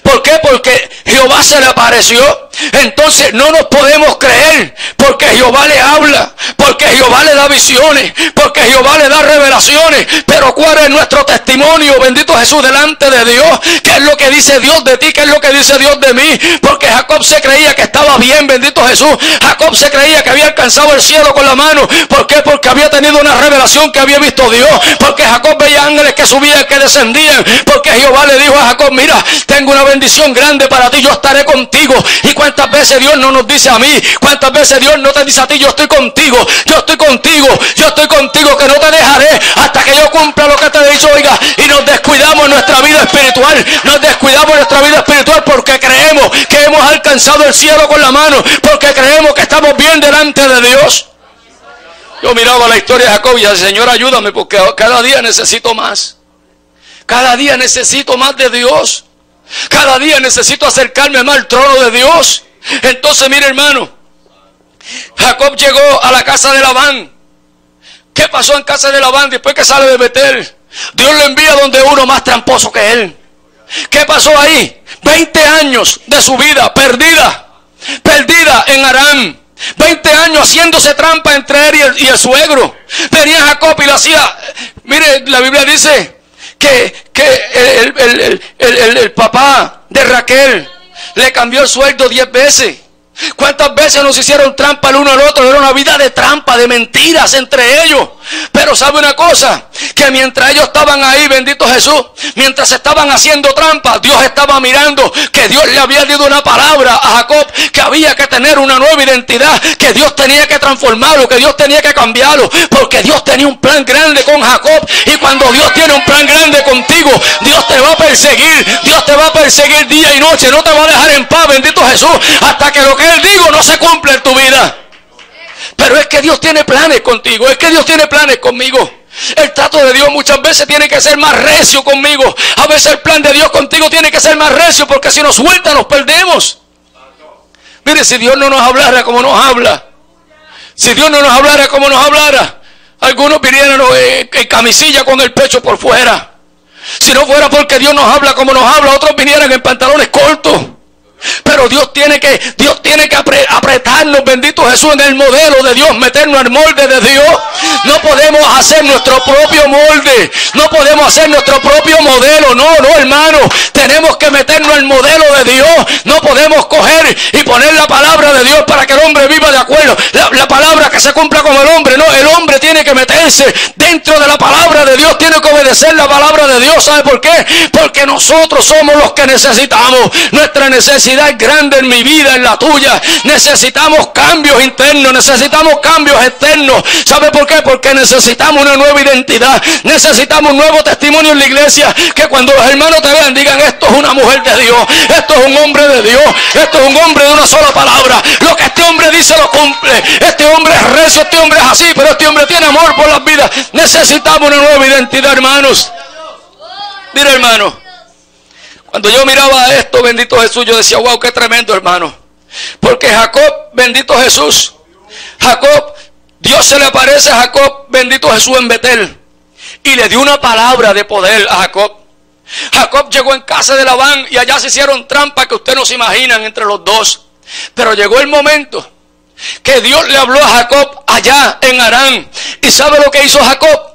¿Por qué? Porque Jehová se le apareció. Entonces no nos podemos creer, porque Jehová le habla, porque Jehová le da visiones, porque Jehová le da revelaciones. Pero ¿cuál es nuestro testimonio, bendito Jesús, delante de Dios? ¿Qué es lo que dice Dios de ti? ¿Qué es lo que dice Dios de mí? Porque Jacob se creía que estaba bien, bendito Jesús. Jacob se creía que había alcanzado el cielo con la mano. ¿Por qué? Porque había tenido una revelación que había visto Dios. Porque Jacob veía ángeles que subían, que descendían. Porque Jehová le dijo a Jacob, mira, tengo una bendición grande para ti. ti, yo estaré contigo. Y cuántas veces Dios no nos dice a mí, cuántas veces Dios no te dice a ti, yo estoy contigo, yo estoy contigo, yo estoy contigo, que no te dejaré hasta que yo cumpla lo que te he dicho. Oiga, y nos descuidamos en nuestra vida espiritual, nos descuidamos en nuestra vida espiritual porque creemos que hemos alcanzado el cielo con la mano, porque creemos que estamos bien delante de Dios. Yo miraba la historia de Jacob y decía, Señor, ayúdame, porque cada día necesito más. Cada día necesito más de Dios. Cada día necesito acercarme más al trono de Dios. Entonces, mire, hermano, Jacob llegó a la casa de Labán. ¿Qué pasó en casa de Labán después que sale de Betel? Dios lo envía donde uno más tramposo que él. ¿Qué pasó ahí? 20 años de su vida perdida en Aram. 20 años haciéndose trampa entre él y el suegro. Venía Jacob y lo hacía. Mire, la Biblia dice que el papá de Raquel le cambió el sueldo 10 veces. ¿Cuántas veces nos hicieron trampa el uno al otro? Era una vida de trampa, de mentiras entre ellos. Pero sabe una cosa, que mientras ellos estaban ahí, bendito Jesús, mientras estaban haciendo trampa, Dios estaba mirando que Dios le había dado una palabra a Jacob, que había que tener una nueva identidad, que Dios tenía que transformarlo, que Dios tenía que cambiarlo, porque Dios tenía un plan grande con Jacob. Y cuando Dios tiene un plan grande contigo, Dios te va a perseguir, Dios te va a perseguir día y noche, no te va a dejar en paz, bendito Jesús, hasta que lo que Él digo no se cumple en tu vida. Pero es que Dios tiene planes contigo, es que Dios tiene planes conmigo. El trato de Dios muchas veces tiene que ser más recio conmigo. A veces el plan de Dios contigo tiene que ser más recio, porque si nos suelta nos perdemos. Mire, si Dios no nos hablara como nos habla, si Dios no nos hablara como nos hablara, algunos vinieran en camisilla con el pecho por fuera. Si no fuera porque Dios nos habla como nos habla, otros vinieran en pantalones cortos. Pero Dios tiene que apretarnos, bendito Jesús, en el modelo de Dios, meternos al molde de Dios. No podemos hacer nuestro propio molde, no podemos hacer nuestro propio modelo, no, hermano, tenemos que meternos al modelo de Dios. No podemos coger y poner la palabra de Dios para que el hombre viva de acuerdo, la palabra que se cumpla como el hombre. No, el hombre tiene que meterse dentro de la palabra de Dios, tiene que obedecer la palabra de Dios. ¿Sabe por qué? Porque nosotros somos los que necesitamos. Nuestra necesidad es grande en mi vida, en la tuya. Necesitamos cambios internos, necesitamos cambios externos. ¿Sabe por qué? Porque necesitamos una nueva identidad, necesitamos un nuevo testimonio en la iglesia, que cuando los hermanos te vean digan, esto es una mujer de Dios, esto es un hombre de Dios, esto es un hombre de una sola palabra. Lo que este hombre dice lo cumple. Este hombre es recio, este hombre es así, pero este hombre tiene amor por las vidas. Necesitamos una nueva identidad, hermanos. Mira, hermano, cuando yo miraba esto, bendito Jesús, yo decía, wow, qué tremendo, hermano. Porque Jacob, bendito Jesús, Jacob, Dios se le aparece a Jacob, bendito Jesús, en Betel, y le dio una palabra de poder a Jacob. Jacob llegó en casa de Labán y allá se hicieron trampas que ustedes no se imaginan entre los dos. Pero llegó el momento que Dios le habló a Jacob allá en Aram. ¿Y sabe lo que hizo Jacob?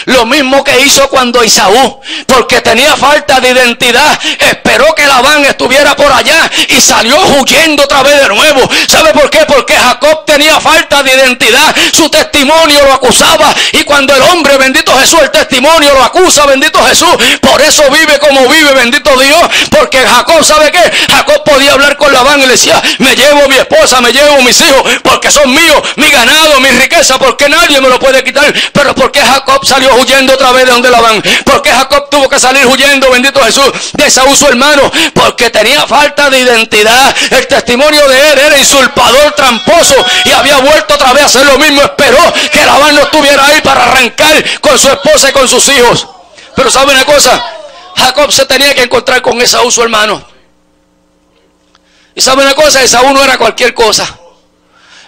Lo mismo que hizo cuando Esaú, porque tenía falta de identidad, esperó que Labán estuviera por allá y salió huyendo otra vez de nuevo. ¿Sabe por qué? Porque Jacob tenía falta de identidad, su testimonio lo acusaba, y cuando el hombre, bendito Jesús, el testimonio lo acusa, bendito Jesús, por eso vive como vive, bendito Dios. Porque Jacob, ¿sabe qué? Jacob podía hablar con Labán y le decía, me llevo mi esposa, me llevo mis hijos, porque son míos, mi ganado, mi riqueza, porque nadie me lo puede quitar. Pero ¿por qué Jacob salió huyendo otra vez de donde Labán? ¿Por qué Jacob tuvo que salir huyendo, bendito Jesús, de Esaú su hermano? Porque tenía falta de identidad. El testimonio de él era usurpador, tramposo, y había vuelto otra vez a hacer lo mismo. Esperó que Labán no estuviera ahí para arrancar con su esposa y con sus hijos. Pero ¿sabe una cosa? Jacob se tenía que encontrar con Esaú su hermano. Y ¿sabe una cosa? Esaú no era cualquier cosa.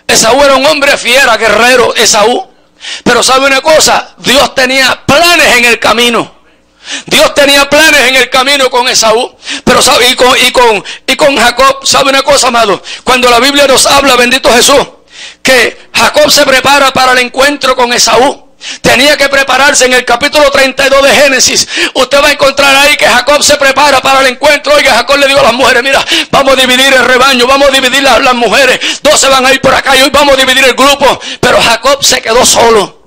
Esaú era un hombre fiera, guerrero, Esaú. Pero ¿sabe una cosa? Dios tenía planes en el camino. Dios tenía planes en el camino con Esaú. Pero ¿sabe? Y con Jacob, ¿sabe una cosa, amado? Cuando la Biblia nos habla, bendito Jesús, que Jacob se prepara para el encuentro con Esaú, tenía que prepararse. En el capítulo 32 de Génesis, usted va a encontrar ahí que Jacob se prepara para el encuentro. Oiga, Jacob le dijo a las mujeres, mira, vamos a dividir el rebaño, vamos a dividir las mujeres, 12 van a ir por acá y hoy vamos a dividir el grupo. Pero Jacob se quedó solo.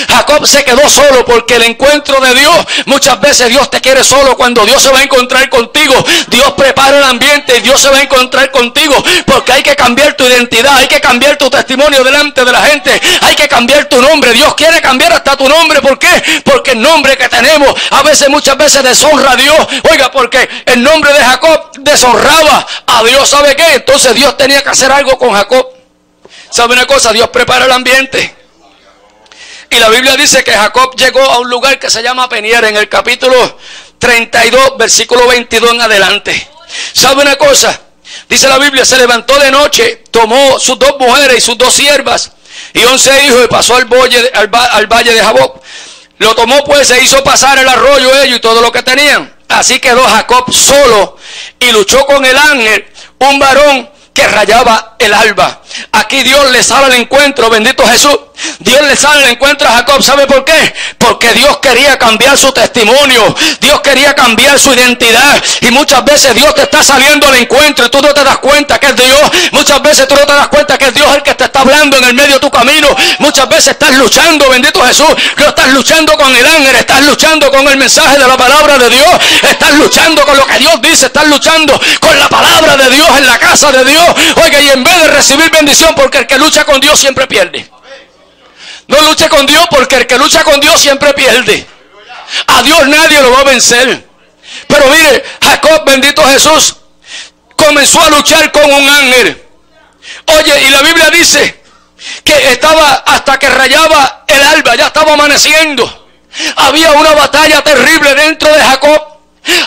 Jacob se quedó solo porque el encuentro de Dios, muchas veces Dios te quiere solo. Cuando Dios se va a encontrar contigo, Dios prepara el ambiente y Dios se va a encontrar contigo, porque hay que cambiar tu identidad, hay que cambiar tu testimonio delante de la gente, hay que cambiar tu nombre. Dios quiere cambiar hasta tu nombre. ¿Por qué? Porque el nombre que tenemos muchas veces deshonra a Dios. Oiga, porque el nombre de Jacob deshonraba a Dios. ¿Sabe qué? Entonces Dios tenía que hacer algo con Jacob. ¿Sabe una cosa? Dios prepara el ambiente. Y la Biblia dice que Jacob llegó a un lugar que se llama Peniel, en el capítulo 32, versículo 22 en adelante. ¿Sabe una cosa? Dice la Biblia, se levantó de noche, tomó sus 2 mujeres y sus 2 siervas y 11 hijos y pasó al valle de Jaboc. Lo tomó pues, se hizo pasar el arroyo ellos y todo lo que tenían. Así quedó Jacob solo y luchó con el ángel, un varón que rayaba el alba. Aquí Dios le sale al encuentro, bendito Jesús. Dios le sale al encuentro a Jacob. ¿Sabe por qué? Porque Dios quería cambiar su testimonio. Dios quería cambiar su identidad. Y muchas veces Dios te está saliendo al encuentro y tú no te das cuenta que es Dios. Muchas veces tú no te das cuenta que es Dios el que te está hablando en el medio de tu camino. Muchas veces estás luchando, bendito Jesús. No estás luchando con el ángel, estás luchando con el mensaje de la palabra de Dios. Estás luchando con lo que Dios dice. Estás luchando con la palabra de Dios en la casa de Dios. Oiga, y en vez de recibir bendición, porque el que lucha con Dios siempre pierde. No luche con Dios, porque el que lucha con Dios siempre pierde. A Dios nadie lo va a vencer. Pero mire, Jacob, bendito Jesús, comenzó a luchar con un ángel. Oye, y la Biblia dice que estaba hasta que rayaba el alba, ya estaba amaneciendo. Había una batalla terrible dentro de Jacob.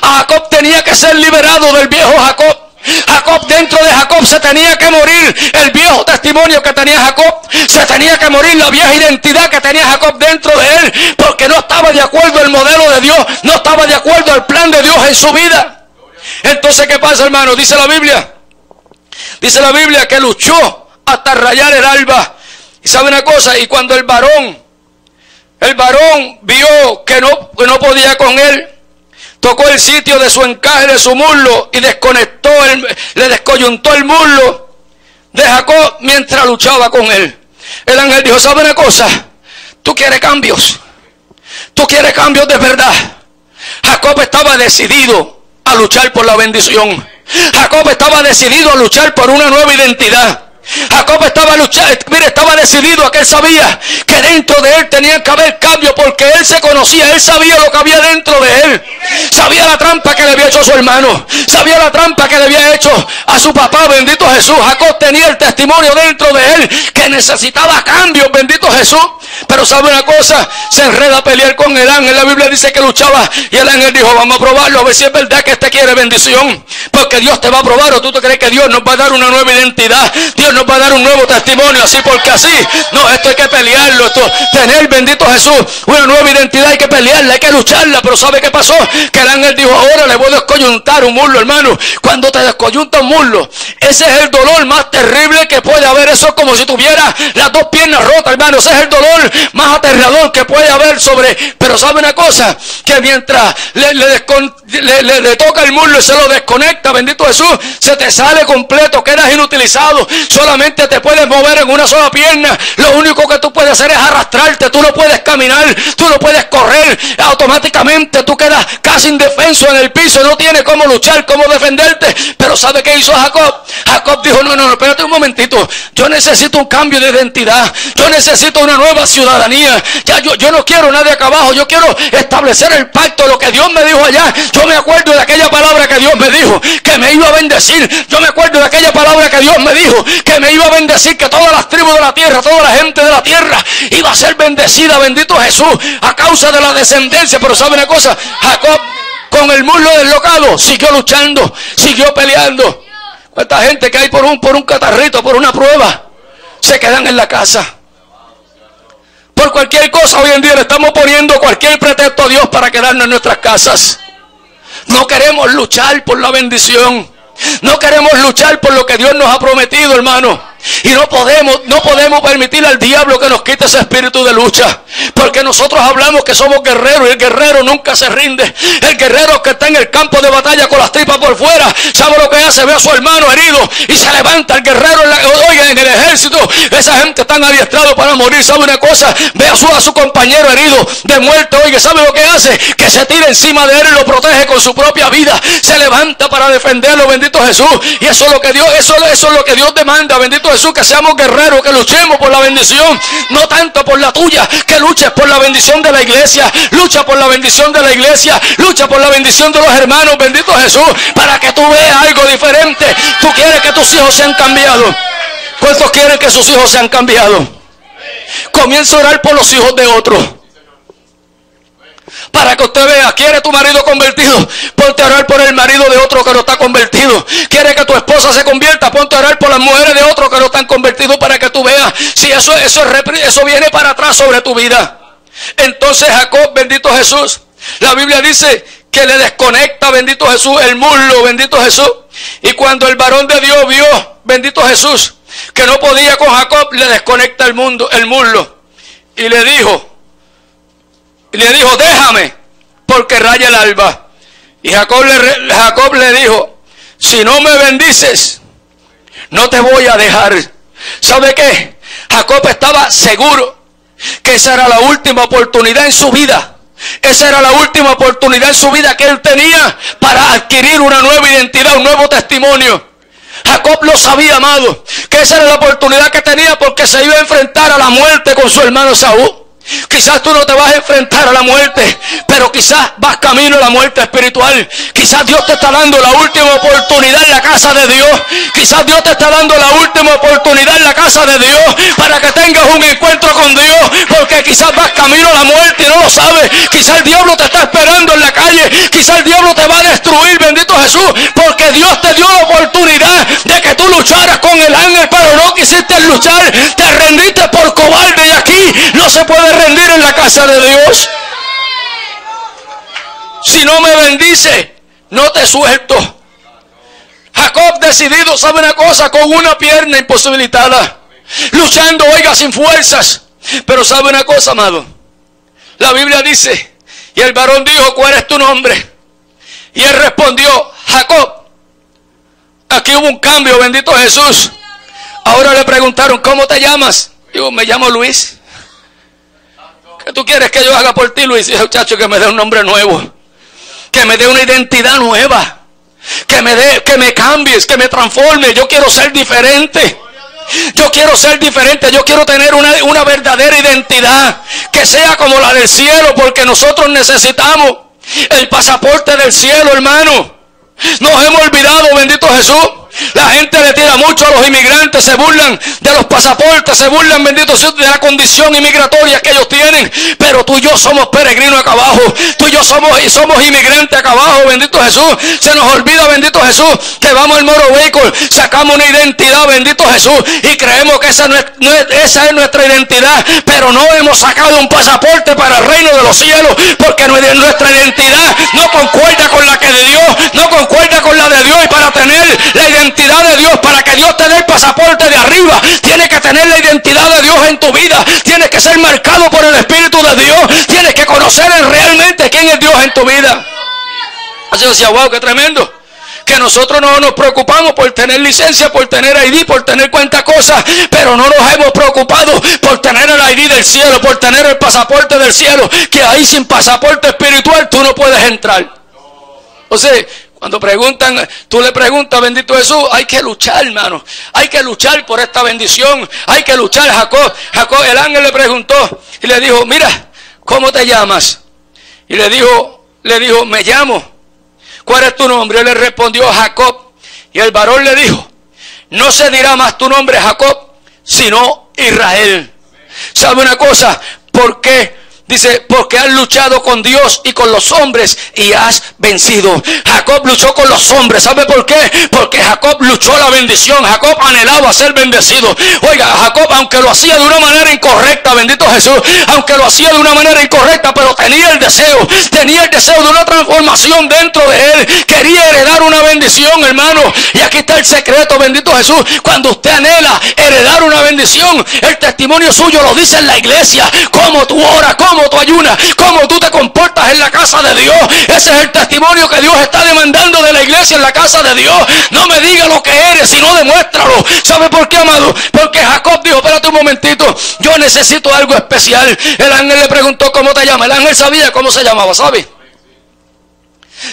Jacob tenía que ser liberado del viejo Jacob. Jacob, dentro de Jacob se tenía que morir el viejo testimonio que tenía Jacob. Se tenía que morir la vieja identidad que tenía Jacob dentro de él, porque no estaba de acuerdo al modelo de Dios, no estaba de acuerdo al plan de Dios en su vida. Entonces, ¿qué pasa, hermano? Dice la Biblia que luchó hasta rayar el alba. Y sabe una cosa, y cuando el varón vio que no podía con él, tocó el sitio de su encaje de su muslo y le descoyuntó el muslo de Jacob mientras luchaba con él. El ángel dijo, ¿sabe una cosa? Tú quieres cambios. Tú quieres cambios de verdad. Jacob estaba decidido a luchar por la bendición. Jacob estaba decidido a luchar por una nueva identidad. Jacob estaba decidido a que él sabía que dentro de él tenía que haber cambio, porque él se conocía, él sabía lo que había dentro de él. Sabía la trampa que le había hecho a su hermano, sabía la trampa que le había hecho a su papá, bendito Jesús. Jacob tenía el testimonio dentro de él que necesitaba cambios, bendito Jesús. Pero sabe una cosa, se enreda a pelear con el ángel. La Biblia dice que luchaba y el ángel dijo, vamos a probarlo, a ver si es verdad que este quiere bendición, porque Dios te va a probar. ¿O tú te crees que Dios nos va a dar una nueva identidad? Dios nos va a dar un nuevo testimonio así porque así. No, esto hay que pelearlo. Tener, bendito Jesús, una nueva identidad hay que pelearla, hay que lucharla. Pero ¿sabe qué pasó? Que el ángel dijo, ahora le voy a descoyuntar un muslo, hermano. Cuando te descoyunta un muslo, ese es el dolor más terrible que puede haber. Eso es como si tuviera las 2 piernas rotas, hermano. Ese es el dolor más aterrador que puede haber pero ¿sabe una cosa? Que mientras le toca el muslo y se lo desconecta, bendito Jesús, se te sale completo, quedas inutilizado. Solamente te puedes mover en una sola pierna. Lo único que tú puedes hacer es arrastrarte. Tú no puedes caminar, tú no puedes correr. Automáticamente tú quedas casi indefenso en el piso. No tienes cómo luchar, cómo defenderte. Pero ¿sabe qué hizo Jacob? Jacob dijo, no, espérate un momentito. Yo necesito un cambio de identidad. Yo necesito una nueva ciudadanía. Ya yo no quiero nada de acá abajo. Yo quiero establecer el pacto, lo que Dios me dijo allá. Yo me acuerdo de aquella palabra que Dios me dijo, que me iba a bendecir. Yo me acuerdo de aquella palabra que Dios me dijo, que me iba a bendecir, que todas las tribus de la tierra, toda la gente de la tierra iba a ser bendecida, bendito Jesús, a causa de la descendencia. Pero ¿sabe una cosa? Jacob, con el muslo deslocado, siguió luchando, siguió peleando. ¿Cuánta gente que hay por un catarrito, por una prueba, se quedan en la casa? Por cualquier cosa hoy en día le estamos poniendo cualquier pretexto a Dios para quedarnos en nuestras casas. No queremos luchar por la bendición. No queremos luchar por lo que Dios nos ha prometido, hermano. Y no podemos permitir al diablo que nos quite ese espíritu de lucha. Porque nosotros hablamos que somos guerreros y el guerrero nunca se rinde. El guerrero que está en el campo de batalla con las tripas por fuera, ¿sabe lo que hace? Ve a su hermano herido y se levanta. El guerrero en el ejército, esa gente está adiestrado para morir. ¿Sabe una cosa? Ve a su compañero herido de muerte. Oiga, ¿sabe lo que hace? Que se tira encima de él y lo protege con su propia vida. Se levanta para defenderlo, bendito Jesús. Y eso es lo que Dios, eso es lo que Dios demanda, bendito Jesús, que seamos guerreros, que luchemos por la bendición, no tanto por la tuya, que luches por la bendición de la iglesia, lucha por la bendición de la iglesia, lucha por la bendición de los hermanos, bendito Jesús, para que tú veas algo diferente. Tú quieres que tus hijos sean cambiados. ¿Cuántos quieren que sus hijos sean cambiados? Comienza a orar por los hijos de otros. Para que usted vea, ¿quiere tu marido convertido? Ponte a orar por el marido de otro que no está convertido. ¿Quiere que tu esposa se convierta? Ponte a orar por las mujeres de otro que no están convertidos, para que tú veas si eso viene para atrás sobre tu vida. Entonces Jacob, bendito Jesús, la Biblia dice que le desconecta, bendito Jesús, el muslo, bendito Jesús. Y cuando el varón de Dios vio, bendito Jesús, que no podía con Jacob, le desconecta el muslo. Y le dijo, déjame, porque raya el alba. Y Jacob le dijo, si no me bendices, no te voy a dejar. ¿Sabe qué? Jacob estaba seguro que esa era la última oportunidad en su vida. Esa era la última oportunidad en su vida que él tenía para adquirir una nueva identidad, un nuevo testimonio. Jacob lo sabía, amado, que esa era la oportunidad que tenía, porque se iba a enfrentar a la muerte con su hermano Esaú. Quizás tú no te vas a enfrentar a la muerte, pero quizás vas camino a la muerte espiritual. Quizás Dios te está dando la última oportunidad en la casa de Dios. Quizás Dios te está dando la última oportunidad en la casa de Dios para que tengas un encuentro con Dios, porque quizás vas camino a la muerte y no lo sabes. Quizás el diablo te está esperando en la calle. Quizás el diablo te va a destruir, bendito Jesús, porque Dios te dio la oportunidad de que tú lucharas con el ángel, pero no quisiste luchar, te rendiste por cobarde. Y aquí no se puede rendir en la casa de Dios. Si no me bendice, no te suelto. Jacob decidido, ¿sabe una cosa? Con una pierna imposibilitada, luchando, oiga, sin fuerzas. Pero ¿sabe una cosa, amado? La Biblia dice, y el varón dijo, ¿cuál es tu nombre? Y él respondió, Jacob. Aquí hubo un cambio, bendito Jesús. Ahora le preguntaron, ¿cómo te llamas? Digo, me llamo Luis. ¿Qué tú quieres que yo haga por ti, Luis? Y dice, muchacho, que me dé un nombre nuevo, que me dé una identidad nueva, que me cambies, que me transforme. Yo quiero ser diferente. Yo quiero ser diferente. Yo quiero tener una verdadera identidad que sea como la del cielo, porque nosotros necesitamos el pasaporte del cielo, hermano. Nos hemos olvidado, bendito Jesús. La gente le tira mucho a los inmigrantes, se burlan de los pasaportes, se burlan, bendito Jesús, de la condición inmigratoria que ellos tienen. Pero tú y yo somos peregrinos acá abajo. Tú y yo somos inmigrantes acá abajo, bendito Jesús. Se nos olvida, bendito Jesús, que vamos al Motor Vehicle, sacamos una identidad, bendito Jesús, y creemos que esa es nuestra identidad. Pero no hemos sacado un pasaporte para el reino de los cielos, porque nuestra identidad no concuerda con la que de Dios, no concuerda con la de Dios. Y para tener la identidad de Dios, para que Dios te dé el pasaporte de arriba, tienes que tener la identidad de Dios en tu vida. Tienes que ser marcado por el Espíritu de Dios. Tienes que conocer realmente quién es Dios en tu vida. Así decía, wow, qué tremendo. Que nosotros no nos preocupamos por tener licencia, por tener ID, por tener cuantas cosas, pero no nos hemos preocupado por tener el ID del cielo, por tener el pasaporte del cielo, que ahí sin pasaporte espiritual tú no puedes entrar. O sea, cuando preguntan, tú le preguntas, bendito Jesús, hay que luchar, hermano. Hay que luchar por esta bendición. Hay que luchar. Jacob, el ángel le preguntó y le dijo, mira, ¿cómo te llamas? Y le dijo, me llamo. ¿Cuál es tu nombre? Él le respondió, Jacob. Y el varón le dijo, no se dirá más tu nombre Jacob, sino Israel. ¿Sabe una cosa? ¿Por qué Dice, porque has luchado con Dios y con los hombres y has vencido. Jacob luchó con los hombres. ¿Sabe por qué? Porque Jacob luchó la bendición. Jacob anhelaba ser bendecido. Oiga, Jacob, aunque lo hacía de una manera incorrecta, bendito Jesús, aunque lo hacía de una manera incorrecta, pero tenía el deseo de una transformación dentro de él. Quería heredar una bendición, hermano. Y aquí está el secreto, bendito Jesús. Cuando usted anhela heredar una bendición, el testimonio suyo lo dice en la iglesia. Cómo tú oras, cómo tú ayunas, cómo tú te comportas en la casa de Dios. Ese es el testimonio que Dios está demandando de la iglesia en la casa de Dios. No me diga lo que eres, sino demuéstralo. ¿Sabe por qué, amado? Porque Jacob dijo, espérate un momentito, yo necesito algo especial. El ángel le preguntó, ¿cómo te llamas? El ángel sabía cómo se llamaba, ¿sabe?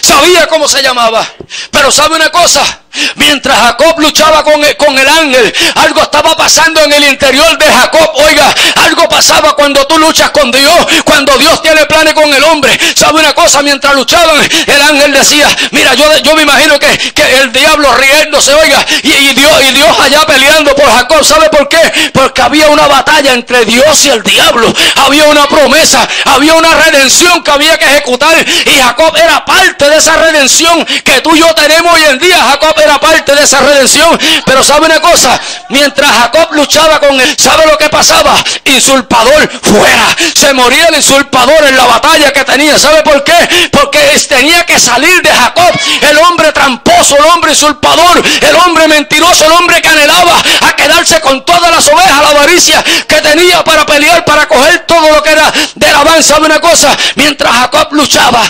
Sabía cómo se llamaba. Pero ¿sabe una cosa? Mientras Jacob luchaba con el ángel, algo estaba pasando en el interior de Jacob. Oiga, algo pasaba cuando tú luchas con Dios, cuando Dios tiene planes con el hombre. ¿Sabe una cosa? Mientras luchaban, el ángel decía, mira, yo me imagino que el diablo riéndose, oiga, y Dios allá peleando por Jacob. ¿Sabe por qué? Porque había una batalla entre Dios y el diablo. Había una promesa, había una redención que había que ejecutar, y Jacob era parte de esa redención que tú y yo tenemos hoy en día. Jacob era parte de esa redención. Pero ¿sabe una cosa? Mientras Jacob luchaba con él, ¿sabe lo que pasaba? Usurpador fuera. Se moría el usurpador en la batalla que tenía. ¿Sabe por qué? Porque tenía que salir de Jacob el hombre tramposo, el hombre usurpador, el hombre mentiroso, el hombre que anhelaba a quedarse con todas las ovejas, la avaricia que tenía para pelear, para coger todo lo que era de Labán. ¿Sabe una cosa? Mientras Jacob luchaba,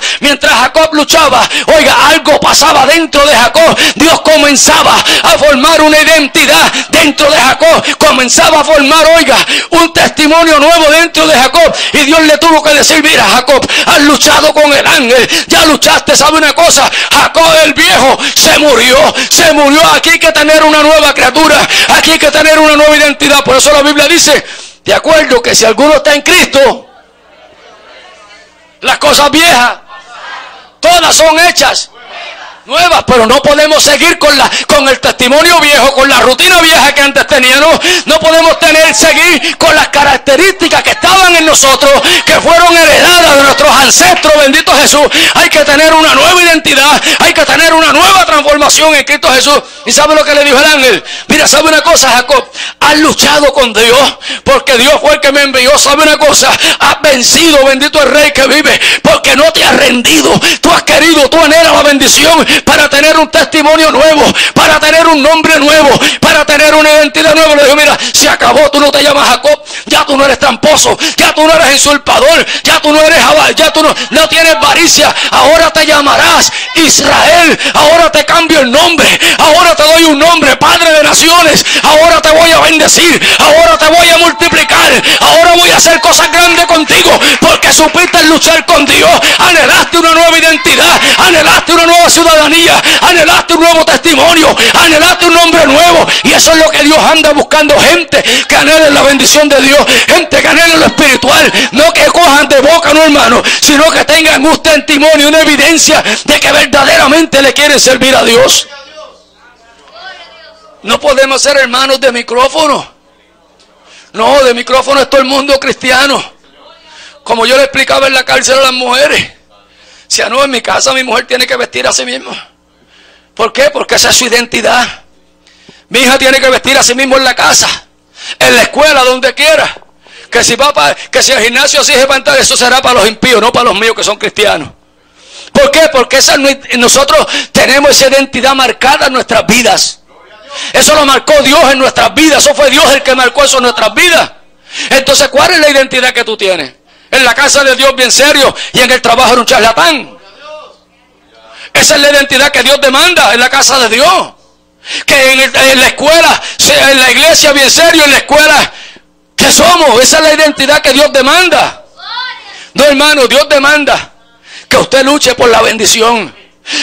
oiga, algo pasaba dentro de Jacob. Dios comenzaba a formar una identidad dentro de Jacob. Comenzaba a formar, oiga, un testimonio nuevo dentro de Jacob. Y Dios le tuvo que decir, mira, Jacob, has luchado con el ángel, ya luchaste. ¿Sabe una cosa? Jacob el viejo se murió. Aquí hay que tener una nueva criatura, aquí hay que tener una nueva identidad. Por eso la Biblia dice, de acuerdo, que si alguno está en Cristo, las cosas viejas todas son hechas nuevas. Pero no podemos seguir con el testimonio viejo, con la rutina vieja que antes teníamos. No podemos seguir con las características que estaban en nosotros, que fueron heredadas de nuestros ancestros, bendito Jesús. Hay que tener una nueva identidad, hay que tener una nueva transformación en Cristo Jesús. ¿Y sabe lo que le dijo el ángel? Mira, ¿sabe una cosa, Jacob? Has luchado con Dios, porque Dios fue el que me envió. ¿Sabe una cosa? Has vencido, bendito el Rey que vive, porque no te has rendido. Tú has querido, tú anhelas la bendición para tener un testimonio nuevo, para tener un nombre nuevo, para tener una identidad nueva. Le dijo, mira, se acabó, tú no te llamas Jacob, ya tú no eres tramposo, ya tú no eres usurpador, ya tú no eres Jabal, ya tú no tienes avaricia. Ahora te llamarás Israel, ahora te cambio el nombre, ahora te doy un nombre, Padre de Naciones. Ahora te voy a bendecir, ahora te voy a multiplicar, ahora voy a hacer cosas grandes contigo, porque supiste luchar con Dios. Anhelaste una nueva identidad, anhelaste una nueva ciudadanía, anhelaste un nuevo testimonio, anhelaste un nombre nuevo. Y eso es lo que Dios anda buscando, gente que anhele la bendición de Dios, gente que anhele lo espiritual, no que cojan de boca, no, hermano, sino que tengan un testimonio, una evidencia de que verdaderamente le quieren servir a Dios. No podemos ser hermanos de micrófono. No, de micrófono es todo el mundo cristiano. Como yo le explicaba en la cárcel a las mujeres. Si no, en mi casa mi mujer tiene que vestir a sí misma. ¿Por qué? Porque esa es su identidad. Mi hija tiene que vestir a sí mismo en la casa, en la escuela, donde quiera. Que si al gimnasio así se pantalla, eso será para los impíos, no para los míos que son cristianos. ¿Por qué? Porque nosotros tenemos esa identidad marcada en nuestras vidas. Eso lo marcó Dios en nuestras vidas. Eso fue Dios el que marcó eso en nuestras vidas. Entonces, ¿cuál es la identidad que tú tienes? En la casa de Dios bien serio, y en el trabajo en un charlatán. Esa es la identidad que Dios demanda en la casa de Dios. Que en la escuela, en la iglesia bien serio, en la escuela, ¿qué somos? Esa es la identidad que Dios demanda. No, hermano, Dios demanda que usted luche por la bendición.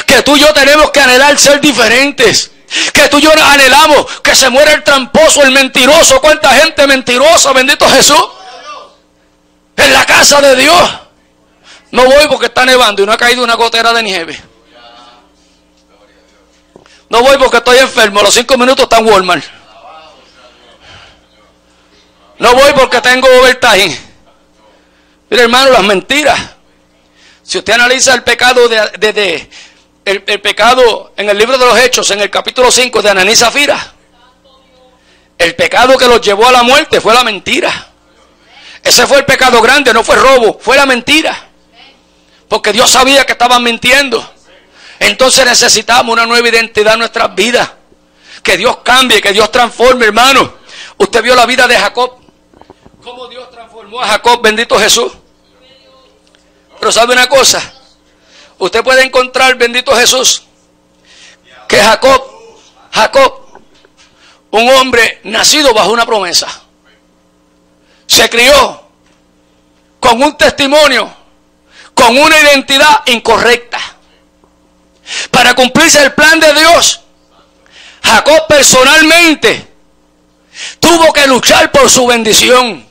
Que tú y yo tenemos que anhelar ser diferentes. Que tú y yo anhelamos que se muera el tramposo, el mentiroso. ¿Cuánta gente mentirosa, bendito Jesús? En la casa de Dios. No voy porque está nevando y no ha caído una gotera de nieve. No voy porque estoy enfermo, a los 5 minutos está en Walmart. No voy porque tengo overtime. Mire, hermano, las mentiras. Si usted analiza el pecado el pecado en el libro de los Hechos, en el capítulo 5 de Ananí y Zafira, el pecado que los llevó a la muerte fue la mentira. Ese fue el pecado grande, no fue robo, fue la mentira. Porque Dios sabía que estaban mintiendo. Entonces necesitamos una nueva identidad en nuestras vidas. Que Dios cambie, que Dios transforme, hermano. Usted vio la vida de Jacob. Cómo Dios transformó a Jacob, bendito Jesús. Pero sabe una cosa, usted puede encontrar, bendito Jesús, que Jacob, un hombre nacido bajo una promesa, se crió con un testimonio, con una identidad incorrecta. Para cumplirse el plan de Dios, Jacob personalmente tuvo que luchar por su bendición.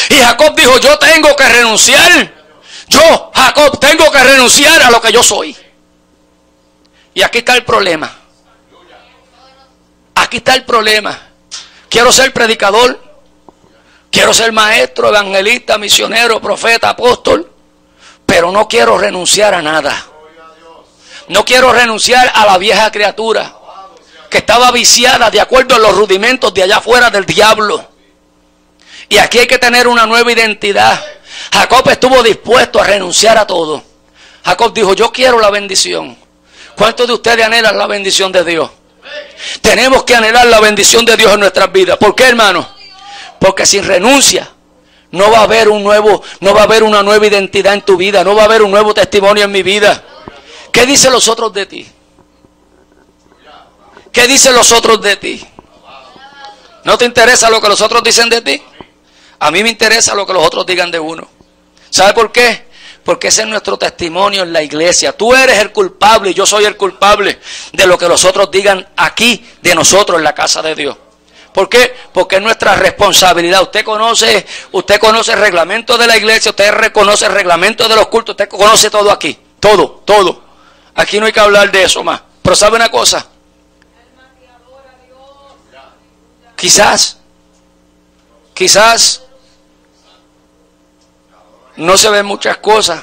Y Jacob dijo, yo tengo que renunciar. Yo, Jacob, tengo que renunciar a lo que yo soy. Y aquí está el problema. Aquí está el problema. Quiero ser predicador. Quiero ser maestro, evangelista, misionero, profeta, apóstol. Pero no quiero renunciar a nada. No quiero renunciar a la vieja criatura que estaba viciada de acuerdo a los rudimentos de allá afuera del diablo. Y aquí hay que tener una nueva identidad. Jacob estuvo dispuesto a renunciar a todo. Jacob dijo, yo quiero la bendición. ¿Cuántos de ustedes anhelan la bendición de Dios? Tenemos que anhelar la bendición de Dios en nuestras vidas. ¿Por qué, hermano? Porque sin renuncia no va a haber una nueva identidad en tu vida. No va a haber un nuevo testimonio en mi vida. ¿Qué dicen los otros de ti? ¿Qué dicen los otros de ti? ¿No te interesa lo que los otros dicen de ti? A mí me interesa lo que los otros digan de uno. ¿Sabe por qué? Porque ese es nuestro testimonio en la iglesia. Tú eres el culpable y yo soy el culpable de lo que los otros digan aquí de nosotros en la casa de Dios. ¿Por qué? Porque es nuestra responsabilidad. Usted conoce el reglamento de la iglesia, usted reconoce el reglamento de los cultos, usted conoce todo aquí. Todo. Aquí no hay que hablar de eso más. Pero ¿sabe una cosa? Quizás no se ven muchas cosas,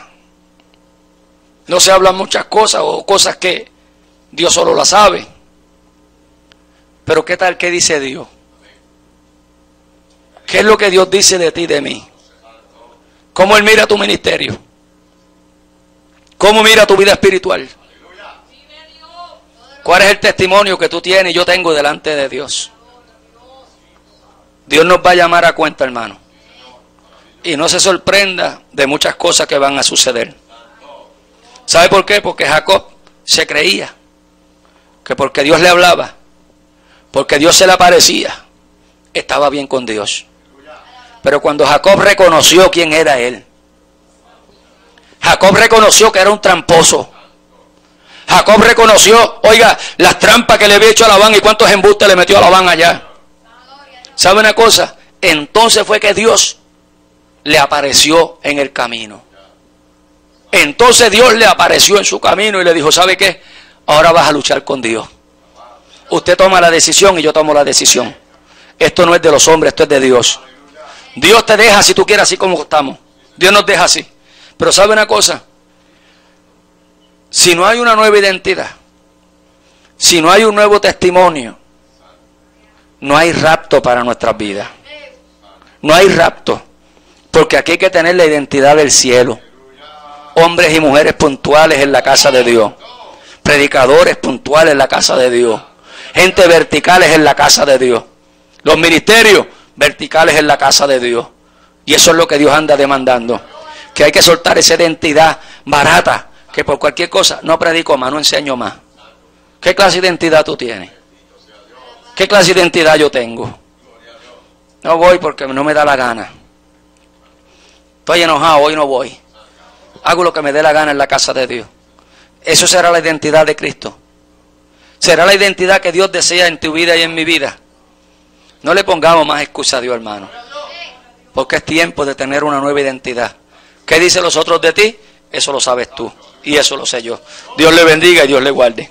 no se hablan muchas cosas o cosas que Dios solo las sabe. Pero ¿qué tal? ¿Qué dice Dios? ¿Qué es lo que Dios dice de ti y de mí? ¿Cómo Él mira tu ministerio? ¿Cómo mira tu vida espiritual? ¿Cuál es el testimonio que tú tienes y yo tengo delante de Dios? Dios nos va a llamar a cuenta, hermano. Y no se sorprenda de muchas cosas que van a suceder. ¿Sabe por qué? Porque Jacob se creía que porque Dios le hablaba, porque Dios se le aparecía, estaba bien con Dios. Pero cuando Jacob reconoció quién era él, Jacob reconoció que era un tramposo. Jacob reconoció, oiga, las trampas que le había hecho a Labán y cuántos embustes le metió a Labán allá. ¿Sabe una cosa? Entonces fue que Dios le apareció en el camino. Entonces Dios le apareció en su camino y le dijo, ¿sabe qué? Ahora vas a luchar con Dios. Usted toma la decisión y yo tomo la decisión. Esto no es de los hombres, esto es de Dios. Dios te deja si tú quieres así como estamos. Dios nos deja así. Pero ¿sabe una cosa? Si no hay una nueva identidad, si no hay un nuevo testimonio, no hay rapto para nuestras vidas. No hay rapto. Porque aquí hay que tener la identidad del cielo. Hombres y mujeres puntuales en la casa de Dios. Predicadores puntuales en la casa de Dios. Gente verticales en la casa de Dios. Los ministerios verticales en la casa de Dios. Y eso es lo que Dios anda demandando. Que hay que soltar esa identidad barata. Que por cualquier cosa, no predico más, no enseño más. ¿Qué clase de identidad tú tienes? ¿Qué clase de identidad yo tengo? No voy porque no me da la gana. Estoy enojado, hoy no voy. Hago lo que me dé la gana en la casa de Dios. Eso será la identidad de Cristo. Será la identidad que Dios desea en tu vida y en mi vida. No le pongamos más excusa a Dios, hermano. Porque es tiempo de tener una nueva identidad. ¿Qué dicen los otros de ti? Eso lo sabes tú. Y eso lo sé yo. Dios le bendiga y Dios le guarde.